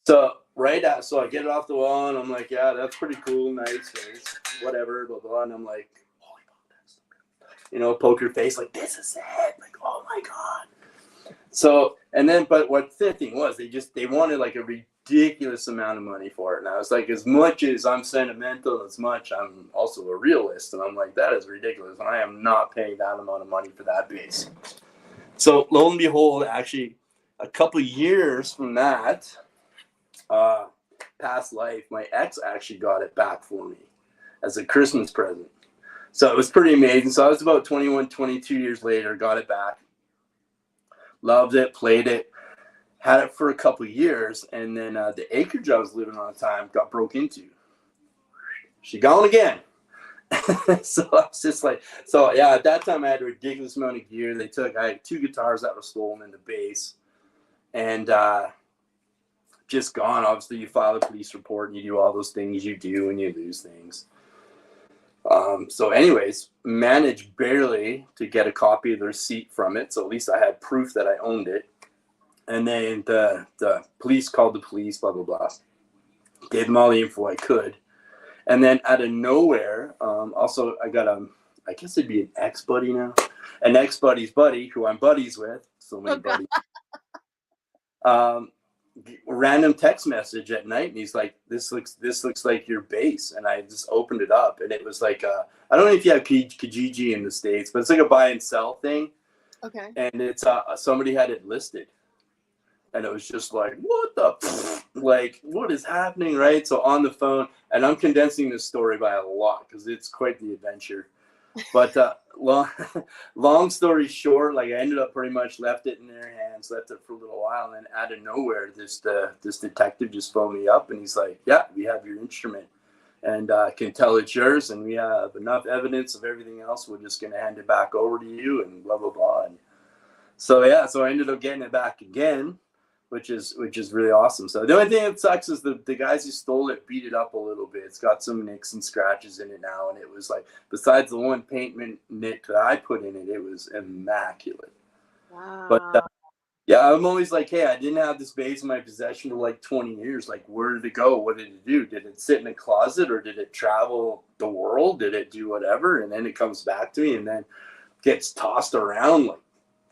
So so I get it off the wall and I'm like, yeah, that's pretty cool, nice face, whatever, blah, blah. And I'm like, holy fuck, poker face, like, this is it. Like, oh my God. So, and then, but what the thing was, they wanted like a ridiculous amount of money for it. And I was like, as much as I'm sentimental, as much I'm also a realist. And I'm like, that is ridiculous. And I am not paying that amount of money for that bass. So lo and behold, actually a couple years from that, past life, my ex actually got it back for me as a Christmas present. So it was pretty amazing. So I was about 21, 22 years later, got it back. Loved it, played it. Had it for a couple of years, and then the acreage I was living on at the time got broke into. She gone again. So I was just like, at that time I had a ridiculous amount of gear. I had 2 guitars that were stolen and the bass, and just gone. Obviously, you file a police report and you do all those things you do when you lose things. So anyways, managed barely to get a copy of the receipt from it. So at least I had proof that I owned it. And then the police called the police, blah, blah, blah. Gave them all the info I could. And then out of nowhere, also I got I guess it'd be an ex-buddy now. An ex-buddy's buddy, who I'm buddies with. So many buddies. Random text message at night. And he's like, this looks like your bass. And I just opened it up. And it was like, I don't know if you have Kijiji in the States, but it's like a buy and sell thing. Okay. And it's somebody had it listed. And it was just like, what the, like, what is happening, right? So on the phone, and I'm condensing this story by a lot because it's quite the adventure. But long story short, like I ended up pretty much left it in their hands, left it for a little while, and then out of nowhere, this detective just phoned me up, and he's like, yeah, we have your instrument, and can tell it's yours, and we have enough evidence of everything else. We're just going to hand it back over to you, and blah, blah, blah. And so I ended up getting it back again, which is really awesome. So the only thing that sucks is the guys who stole it beat it up a little bit. It's got some nicks and scratches in it now, and it was like, besides the one paint nick that I put in it, it was immaculate. Wow. But yeah, I'm always like, hey, I didn't have this bass in my possession for like 20 years. Like, where did it go? What did it do? Did it sit in a closet, or did it travel the world? Did it do whatever? And then it comes back to me and then gets tossed around like,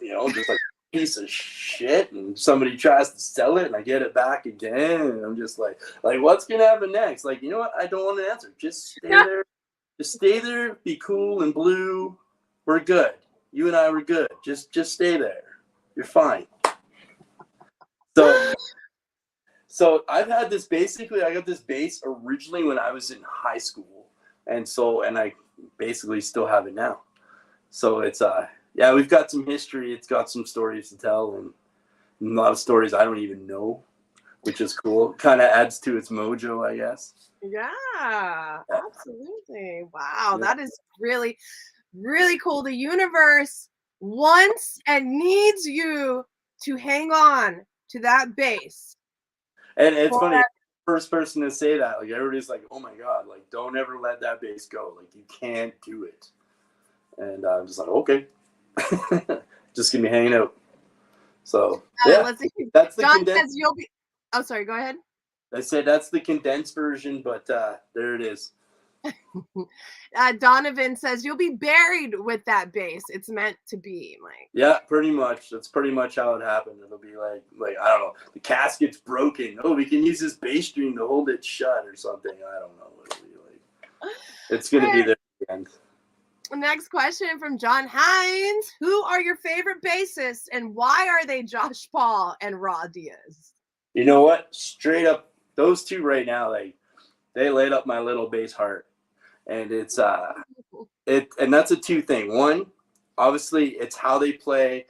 just like piece of shit, and somebody tries to sell it and I get it back again, and I'm just like what's gonna happen next? Like, you know what, I don't want to answer. Just stay there, be cool and blue. We're good. You and I were good. Just stay there. You're fine. So I've had this, basically I got this bass originally when I was in high school, and I basically still have it now. So it's yeah, we've got some history. It's got some stories to tell, and a lot of stories I don't even know, which is cool. Kind of adds to its mojo, I guess. Yeah, absolutely. Wow, that is really, really cool. The universe wants and needs you to hang on to that bass. And it's funny, first person to say that, like everybody's like, oh my God, like don't ever let that bass go. Like you can't do it. And I'm just like, okay. Just gonna be hanging out. So yeah, let's see. That's the John condensed. says you'll be. Oh, sorry. Go ahead. I said that's the condensed version, but there it is. Donovan says you'll be buried with that bass. It's meant to be, Mike. Yeah, pretty much. That's pretty much how it happened. It'll be like I don't know, the casket's broken. Oh, we can use this bass string to hold it shut or something. I don't know. It'll be like, it's gonna be there at the end. Next question from John Hines. Who are your favorite bassists and why are they Josh Paul and Raw Diaz? You know what? Straight up, those two right now, like they lit up my little bass heart. And it's and that's a two thing. One, obviously it's how they play,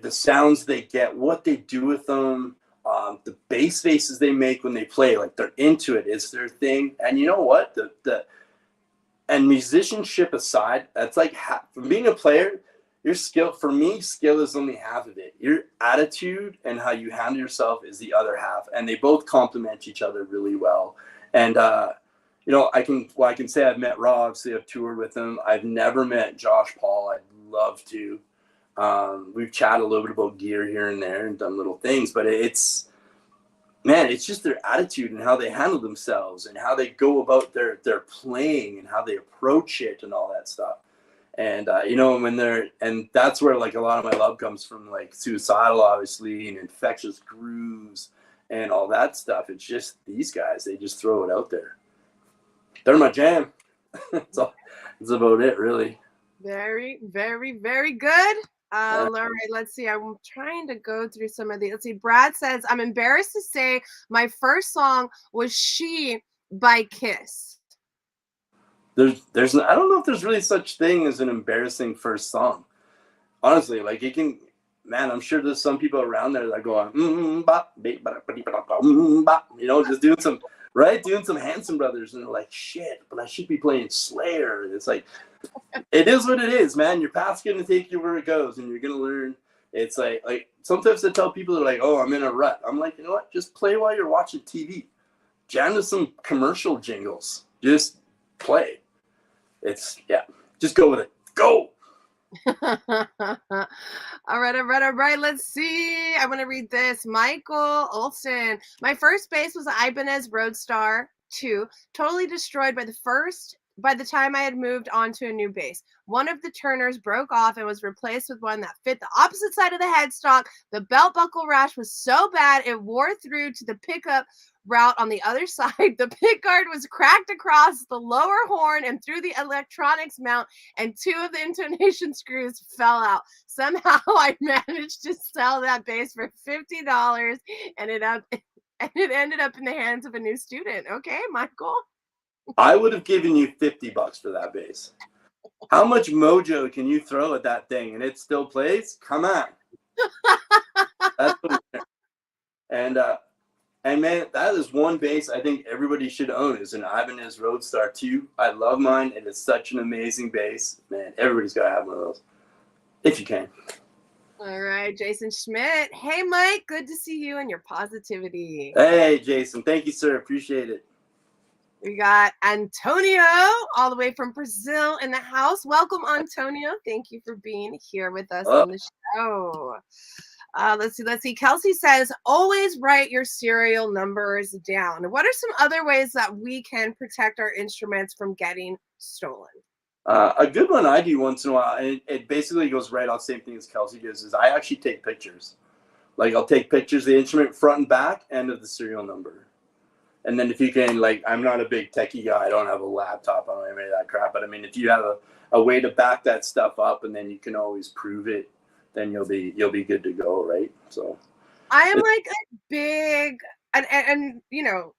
the sounds they get, what they do with them, the bass faces they make when they play, like they're into it. It's their thing. And you know what? And musicianship aside, that's like from being a player, your skill, for me, skill is only half of it. Your attitude and how you handle yourself is the other half. And they both complement each other really well. And you know, I can say I've met Raw. Obviously, I've toured with him. I've never met Josh Paul. I'd love to. We've chatted a little bit about gear here and there and done little things, but it's just their attitude and how they handle themselves and how they go about their playing and how they approach it and all that stuff. And you know, and that's where like a lot of my love comes from, like Suicidal, obviously, and Infectious Grooves and all that stuff. It's just these guys, they just throw it out there. They're my jam. That's about it, really. Very, very, very good. All right, let's see. I'm trying to go through some of these. Let's see. Brad says, I'm embarrassed to say my first song was She by Kiss. There's I don't know if there's really such thing as an embarrassing first song. Honestly, like it can, man, I'm sure there's some people around there that go on, bop, bop, you know, just doing some Hanson Brothers, and they're like, shit, but I should be playing Slayer. And it's like, it is what it is, man. Your path's gonna take you where it goes, and you're gonna learn. It's like sometimes I tell people, they're like, oh, I'm in a rut. I'm like, you know what? Just play while you're watching TV. Jam to some commercial jingles. Just play. Just go with it. Go. All right. Let's see. I want to read this. Michael Olson. My first bass was an Ibanez Roadstar 2, totally destroyed by the time I had moved on to a new bass. One of the turners broke off and was replaced with one that fit the opposite side of the headstock. The belt buckle rash was so bad it wore through to the pickup route on the other side. The pick guard was cracked across the lower horn and through the electronics mount, and 2 of the intonation screws fell out. Somehow I managed to sell that bass for $50 and it ended up in the hands of a new student. Okay, Michael? I would have given you $50 for that bass. How much mojo can you throw at that thing and it still plays? Come on. That's what and man, that is one bass I think everybody should own, is an Ibanez Roadstar 2. I love mine, and it's such an amazing bass. Man, everybody's got to have one of those, if you can. All right, Jason Schmidt. Hey, Mike, good to see you and your positivity. Hey, Jason. Thank you, sir. Appreciate it. We got Antonio all the way from Brazil in the house. Welcome, Antonio. Thank you for being here with us on the show. Let's see. Kelsey says, always write your serial numbers down. What are some other ways that we can protect our instruments from getting stolen? A good one I do once in a while, and it basically goes right off the same thing as Kelsey does, is I actually take pictures. Like, I'll take pictures of the instrument front and back and of the serial number. And then if you can, like, I'm not a big techie guy. I don't have a laptop. I don't have any of that crap. But, I mean, if you have a way to back that stuff up and then you can always prove it, then you'll be good to go, right? So I am like a big and you know,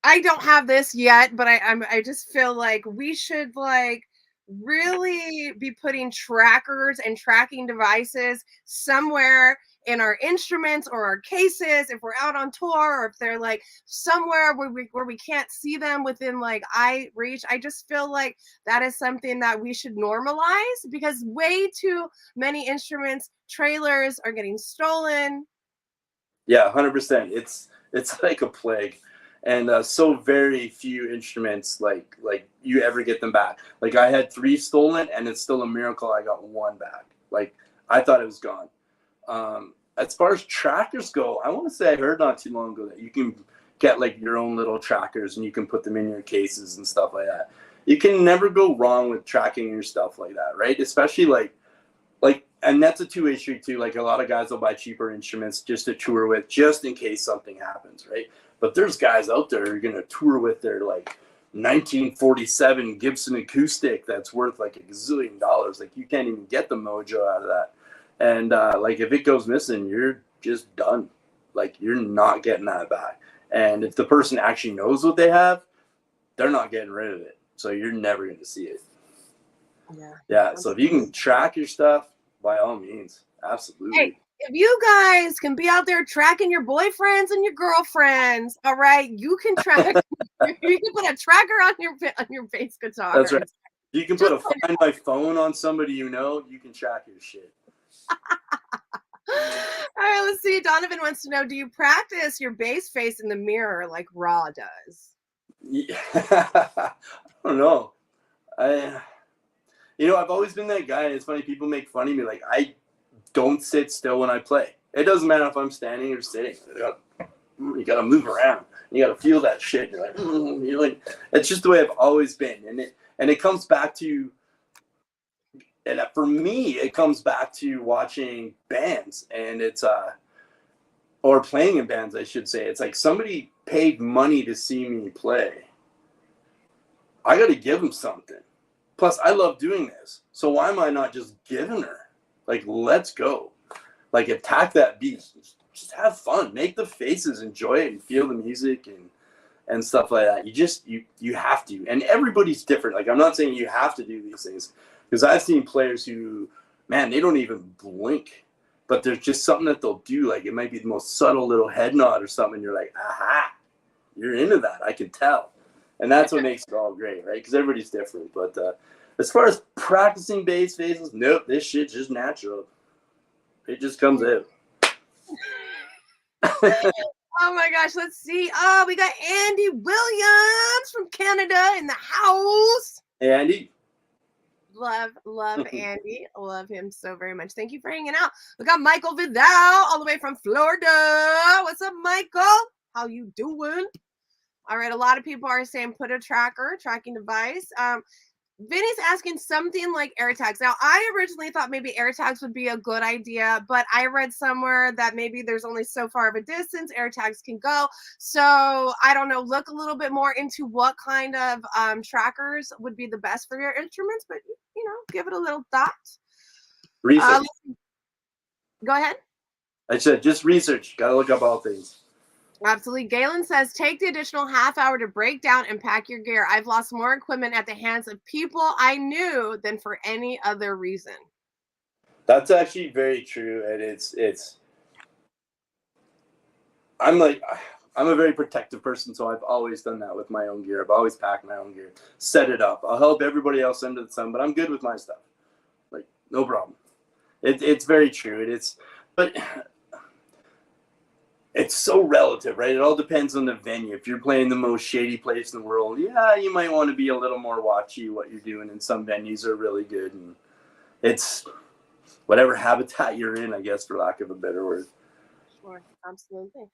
I don't have this yet, but I just feel like we should like really be putting trackers and tracking devices somewhere in our instruments or our cases if we're out on tour, or if they're like somewhere where we can't see them within like eye reach. I just feel like that is something that we should normalize, because way too many instruments, trailers are getting stolen. Yeah, 100%. It's like a plague. And so very few instruments like you ever get them back. Like, I had 3 stolen, and it's still a miracle I got 1 back. Like, I thought it was gone. As far as trackers go, I want to say I heard not too long ago that you can get like your own little trackers and you can put them in your cases and stuff like that. You can never go wrong with tracking your stuff like that, right? Especially like, and that's a two-way street too. Like a lot of guys will buy cheaper instruments just to tour with, just in case something happens, right? But there's guys out there who are gonna tour with their like 1947 Gibson acoustic that's worth like $1 gazillion. Like you can't even get the mojo out of that. And like if it goes missing, you're just done. Like you're not getting that back. And if the person actually knows what they have, they're not getting rid of it. So you're never going to see it. Yeah. So if you can track your stuff, by all means, absolutely. Hey, if you guys can be out there tracking your boyfriends and your girlfriends, all right, you can track. You can put a tracker on your bass guitar. That's right. You can put a Find My Phone on somebody you know. You can track your shit. All right, let's see. Donovan wants to know: do you practice your bass face in the mirror like Raw does? Yeah. I don't know. I've always been that guy. It's funny, people make fun of me. Like, I don't sit still when I play. It doesn't matter if I'm standing or sitting. You gotta move around. You gotta feel that shit. You're like, it's just the way I've always been. And it comes back to, and for me, it comes back to watching bands, and it's or playing in bands, I should say. It's like somebody paid money to see me play. I got to give them something. Plus, I love doing this. So why am I not just giving her? Like, let's go. Like, attack that beat. Just have fun. Make the faces. Enjoy it and feel the music and stuff like that. You have to. And everybody's different. Like, I'm not saying you have to do these things. Because I've seen players who, man, they don't even blink. But there's just something that they'll do. Like, it might be the most subtle little head nod or something. And you're like, aha, you're into that. I can tell. And that's what makes it all great, right? Because everybody's different. But as far as practicing bass faces, nope, this shit's just natural. It just comes out. Oh my gosh, let's see. Oh, we got Andy Williams from Canada in the house. Hey, Andy. Love Andy. Love him so very much. Thank you for hanging out. We got Michael Vidal all the way from Florida. What's up, Michael? How you doing? All right, a lot of people are saying put a tracking device. Vinny's asking something like AirTags. Now, I originally thought maybe AirTags would be a good idea, but I read somewhere that maybe there's only so far of a distance AirTags can go. So I don't know. Look a little bit more into what kind of trackers would be the best for your instruments, but give it a little thought. Research. Go ahead. I said just research. Got to look up all things. Absolutely. Galen says, take the additional half hour to break down and pack your gear. I've lost more equipment at the hands of people I knew than for any other reason. That's actually very true. And I'm a very protective person, so I've always done that with my own gear. I've always packed my own gear, set it up. I'll help everybody else under the sun, but I'm good with my stuff. Like, no problem. It's very true. But it's so relative, right? It all depends on the venue. If you're playing the most shady place in the world, yeah, you might want to be a little more watchy what you're doing. And some venues are really good. And it's whatever habitat you're in, I guess, for lack of a better word. Sure, absolutely.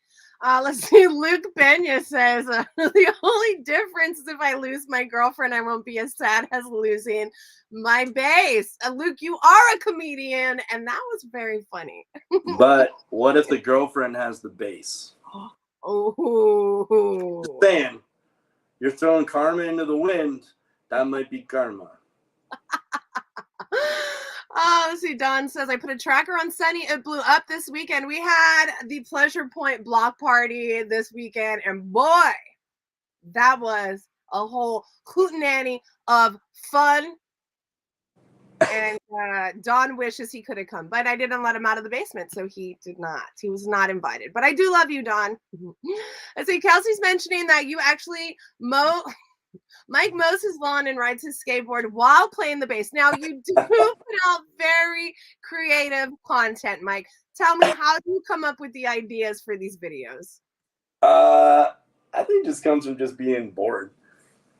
Let's see. Luke Benya says, the only difference is if I lose my girlfriend, I won't be as sad as losing my bass. Luke, you are a comedian, and that was very funny. But what if the girlfriend has the bass? Oh. Just saying, you're throwing karma into the wind. That might be karma. Let's see. Don says, I put a tracker on Sunny. It blew up this weekend. We had the Pleasure Point block party this weekend, and boy, that was a whole hootenanny of fun. And Don wishes he could have come, but I didn't let him out of the basement, so he did not. He was not invited. But I do love you, Don. I see Kelsey's mentioning that you actually Mike mows his lawn and rides his skateboard while playing the bass. Now, you do put out very creative content, Mike. Tell me, how do you come up with the ideas for these videos? I think it just comes from just being bored.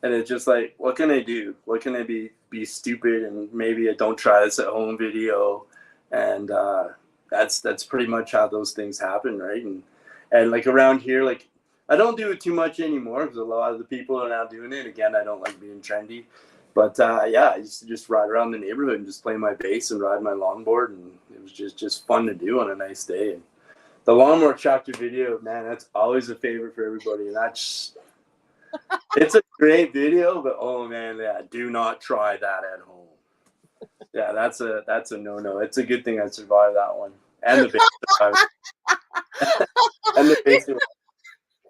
And it's just like, what can I do? What can I be stupid? And maybe a don't try this at home video. And that's pretty much how those things happen, right? And like around here, like I don't do it too much anymore because a lot of the people are now doing it. Again, I don't like being trendy. But yeah, I used to just ride around the neighborhood and just play my bass and ride my longboard, and it was just fun to do on a nice day. And the lawnmower tractor video, man, that's always a favorite for everybody. And that's it's a great video, but oh man, yeah, do not try that at home. Yeah, that's a no. It's a good thing I survived that one, and the bass survived, and the bass survived.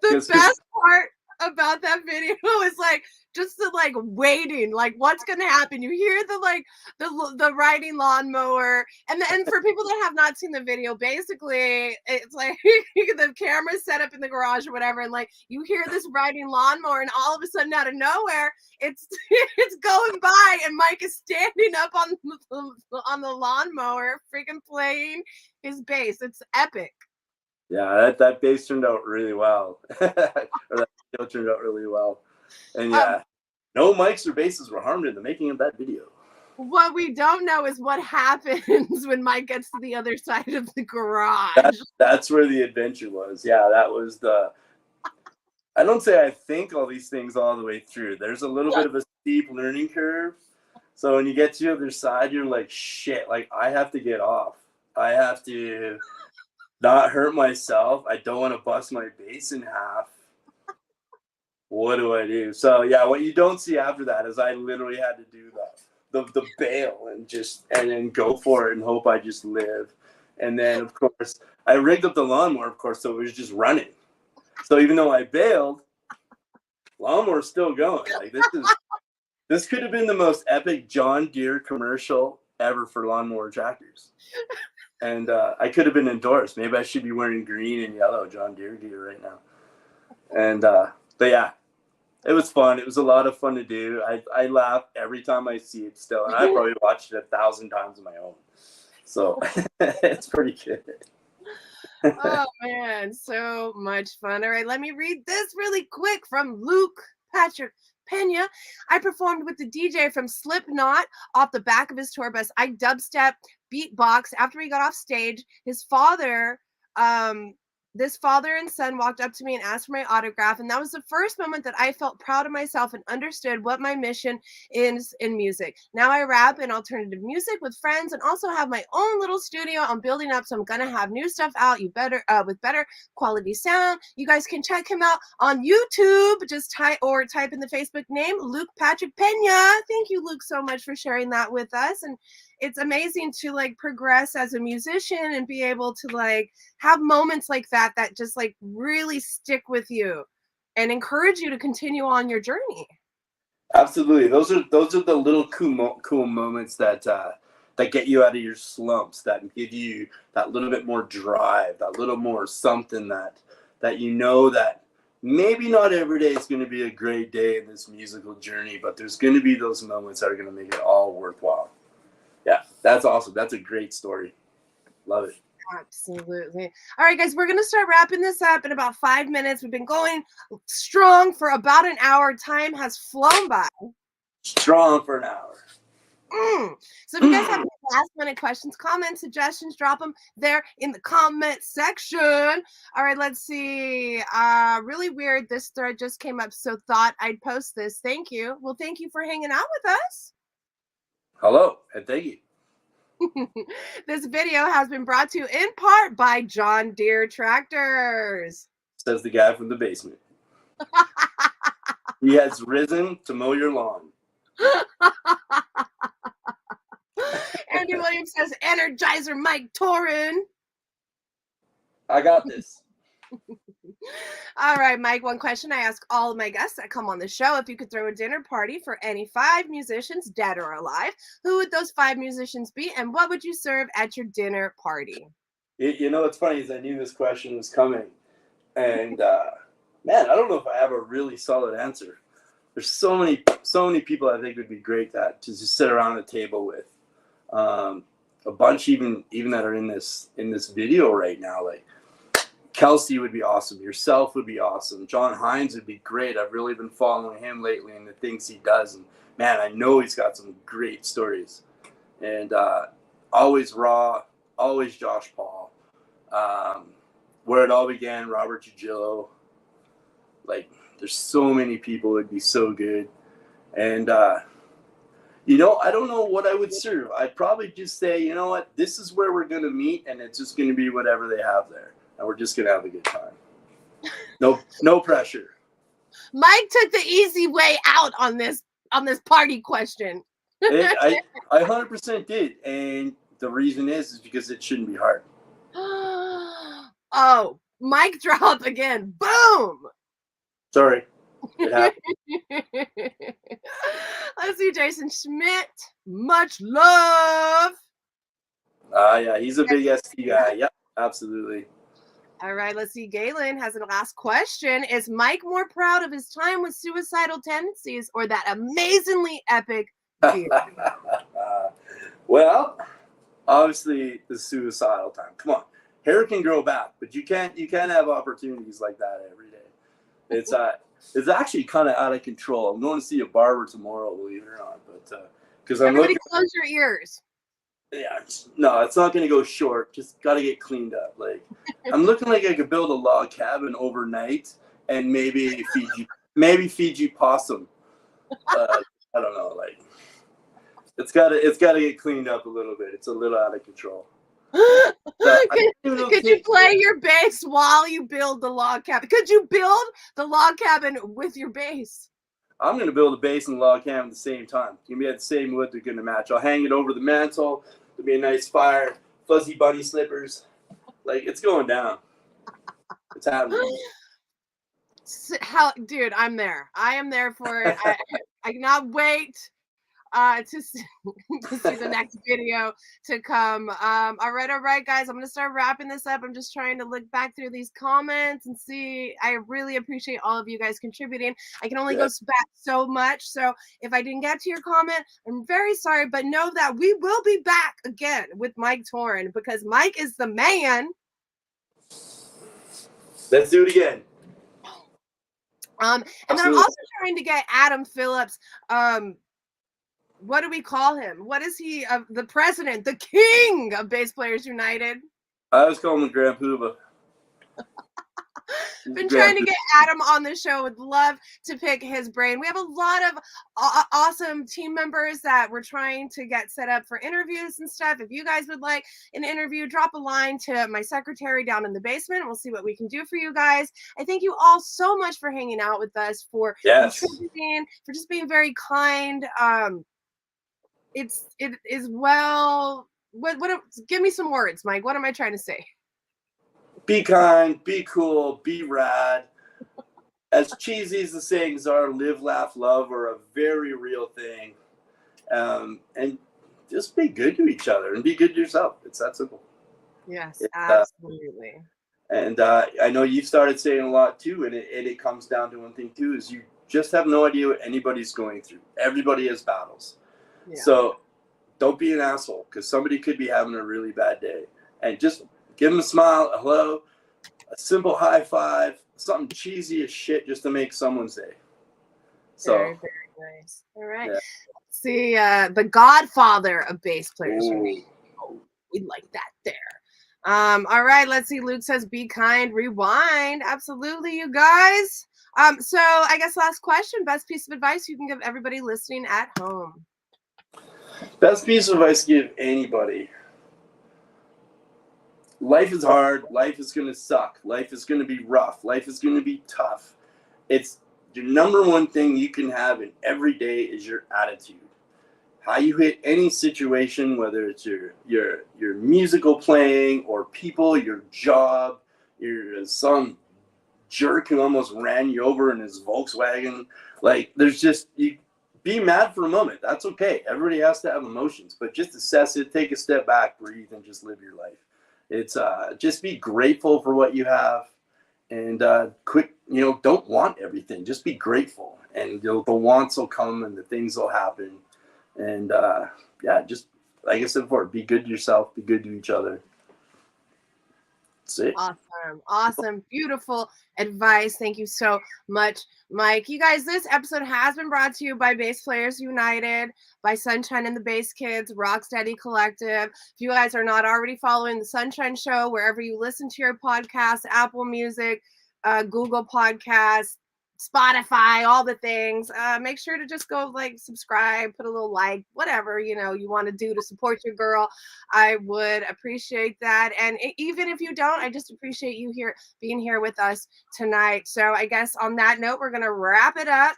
The best part about that video is like just the like waiting, like what's gonna happen. You hear the like the riding lawnmower, and for people that have not seen the video, basically it's like the camera's set up in the garage or whatever, and like you hear this riding lawnmower, and all of a sudden out of nowhere, it's it's going by, and Mike is standing up on the lawnmower, freaking playing his bass. It's epic. Yeah, that bass turned out really well. Or that video turned out really well. And yeah, no mics or basses were harmed in the making of that video. What we don't know is what happens when Mike gets to the other side of the garage. That's where the adventure was. Yeah, that was I don't say I think all these things all the way through. There's a little bit of a steep learning curve. So when you get to the other side, you're like, shit, like I have to get off. I have to not hurt myself. I don't want to bust my bass in half. What do I do? So yeah, what you don't see after that is I literally had to do the bail and then go for it and hope I just live. And then of course I rigged up the lawnmower, of course, so it was just running. So even though I bailed, lawnmower's still going. Like this could have been the most epic John Deere commercial ever for lawnmower tractors. And I could have been endorsed. Maybe I should be wearing green and yellow John Deere gear right now. And but yeah, it was fun. It was a lot of fun to do. I laugh every time I see it still, and I probably watched it 1,000 times on my own. So it's pretty good. Oh man, so much fun. All right, let me read this really quick from Luke Patrick Pena. I performed with the DJ from Slipknot off the back of his tour bus. I dubstep beatbox after he got off stage. His father, this father and son walked up to me and asked for my autograph, and that was the first moment that I felt proud of myself and understood what my mission is in music. Now I rap in alternative music with friends and also have my own little studio I'm building up, so I'm gonna have new stuff out with better quality sound. You guys can check him out on YouTube. Just type in the Facebook name Luke Patrick Pena. Thank you, Luke, so much for sharing that with us. And it's amazing to like progress as a musician and be able to like have moments like that just like really stick with you and encourage you to continue on your journey. Absolutely. Those are the little cool moments that get you out of your slumps, that give you that little bit more drive, that little more something that you know that maybe not every day is going to be a great day in this musical journey, but there's going to be those moments that are going to make it all worthwhile. Yeah, that's awesome. That's a great story. Love it. Absolutely. All right, guys, we're going to start wrapping this up in about 5 minutes. We've been going strong for about an hour. Time has flown by. Strong for an hour. So if you guys have any last minute questions, comments, suggestions, drop them there in the comment section. All right, let's see. Really weird. This thread just came up, so thought I'd post this. Thank you. Well, thank you for hanging out with us. Hello, and thank you. This video has been brought to you in part by John Deere Tractors. Says the guy from the basement. He has risen to mow your lawn. Andy Williams says, Energizer Mike Toren. I got this. All right, Mike, one question I ask all of my guests that come on the show. If you could throw a dinner party for any 5 musicians, dead or alive, who would those 5 musicians be, and what would you serve at your dinner party? You know what's funny is I knew this question was coming, and man, I don't know if I have a really solid answer. There's so many people I think would be great to just sit around the table with. A bunch even that are in this video right now, like Kelsey would be awesome. Yourself would be awesome. John Hines would be great. I've really been following him lately and the things he does. And man, I know he's got some great stories. And always raw, always Josh Paul. Where it all began, Robert Trujillo. Like, there's so many people that'd be so good. And, I don't know what I would serve. I'd probably just say, you know what, this is where we're going to meet, and it's just going to be whatever they have there. And we're just going to have a good time. No pressure. Mike took the easy way out on this party question. I 100% did. And the reason is because it shouldn't be hard. Oh, mic drop again. Boom. Sorry. It happened. Let's see, Jason Schmidt. Much love. Yeah, he's a big ST guy. Yep, absolutely. All right, let's see. Galen has a last question. Is Mike more proud of his time with suicidal tendencies or that amazingly epic beard? Well, obviously the suicidal time. Come on. Hair can grow back, but you can't have opportunities like that every day. It's actually kind of out of control. I'm going to see a barber tomorrow, believe it or not, but because I'm Everybody looking. close your ears. Yeah, no, it's not going to go short. Just got to get cleaned up. Like, I'm looking like I could build a log cabin overnight and maybe feed you possum. I don't know. Like, it's got to get cleaned up a little bit. It's a little out of control. Could you play your bass while you build the log cabin? Could you build the log cabin with your bass? I'm going to build a bass and log cabin at the same time. Give me that same wood, they're going to match. I'll hang it over the mantle. There'll be a nice fire, fuzzy bunny slippers. Like, it's going down. It's happening. Dude, I'm there. I am there for it. I cannot wait to see the next video to come. All right, guys. I'm gonna start wrapping this up. I'm just trying to look back through these comments and see. I really appreciate all of you guys contributing. I can only go back so much. So if I didn't get to your comment, I'm very sorry. But know that we will be back again with Mike Toren because Mike is the man. Let's do it again. And then I'm also trying to get Adam Phillips. What do we call him? What is he? The president, the king of Bass Players United. I was calling him Grand Poobah. Been trying to get Adam on the show. Would love to pick his brain. We have a lot of awesome team members that we're trying to get set up for interviews and stuff. If you guys would like an interview, drop a line to my secretary down in the basement. We'll see what we can do for you guys. I thank you all so much for hanging out with us, for contributing, for just being very kind. It is well. What? Give me some words, Mike. What am I trying to say? Be kind, be cool, be rad. As cheesy as the sayings are, live, laugh, love are a very real thing. And just be good to each other and be good to yourself. It's that simple. Yes, absolutely. And I know you've started saying a lot too, and it comes down to one thing too, is you just have no idea what anybody's going through. Everybody has battles. Yeah. So don't be an asshole, because somebody could be having a really bad day. And just give them a smile, a hello, a simple high five, something cheesy as shit just to make someone's day. So very, very nice. All right. Yeah. See, the godfather of bass players. Oh, we like that there. All right, let's see. Luke says, be kind, rewind. Absolutely, you guys. So I guess last question, best piece of advice you can give everybody listening at home. Best piece of advice to give anybody. Life is hard. Life is going to suck. Life is going to be rough. Life is going to be tough. It's the number one thing you can have in every day is your attitude. How you hit any situation, whether it's your musical playing or people, your job, some jerk who almost ran you over in his Volkswagen. Like, there's just, you be mad for a moment. That's okay. Everybody has to have emotions, but just assess it, take a step back, breathe, and just live your life. It's just be grateful for what you have, and don't want everything. Just be grateful, and the wants will come and the things will happen. And just like I said before, be good to yourself, be good to each other. That's it. Awesome, beautiful advice. Thank you so much, Mike. You guys, this episode has been brought to you by Bass Players United, by Sunshine and the Bass Kids, Rocksteady Collective. If you guys are not already following the Sunshine Show, wherever you listen to your podcast, Apple Music, Google Podcasts, Spotify, all the things. Make sure to just go like subscribe, put a little like, whatever you want to do to support your girl. I would appreciate that. And even if you don't, I just appreciate you here being here with us tonight. So I guess on that note, we're gonna wrap it up.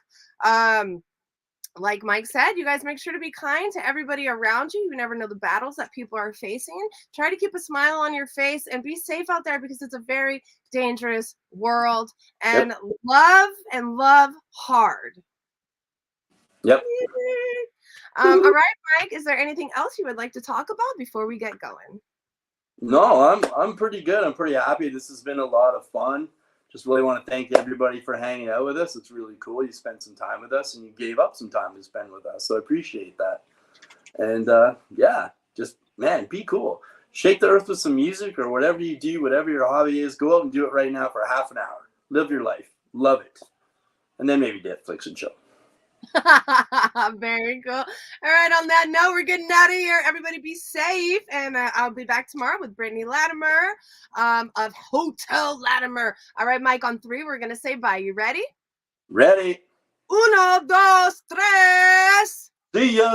Like Mike said, you guys make sure to be kind to everybody around you. You never know the battles that people are facing. Try to keep a smile on your face and be safe out there because it's a very dangerous world. And love hard. Yep. All right, Mike, is there anything else you would like to talk about before we get going? No, I'm pretty good. I'm pretty happy. This has been a lot of fun. Just really want to thank everybody for hanging out with us. It's really cool. You spent some time with us and you gave up some time to spend with us. So I appreciate that. And yeah, just, man, be cool. Shake the earth with some music or whatever you do, whatever your hobby is. Go out and do it right now for half an hour. Live your life. Love it. And then maybe Netflix and chill. Very cool. All right, on that note, we're getting out of here. Everybody be safe, and I'll be back tomorrow with Brittany Latimer of Hotel Latimer. All right, Mike, on 3 we're gonna say bye. You ready? Ready. 1, 2, 3. See ya.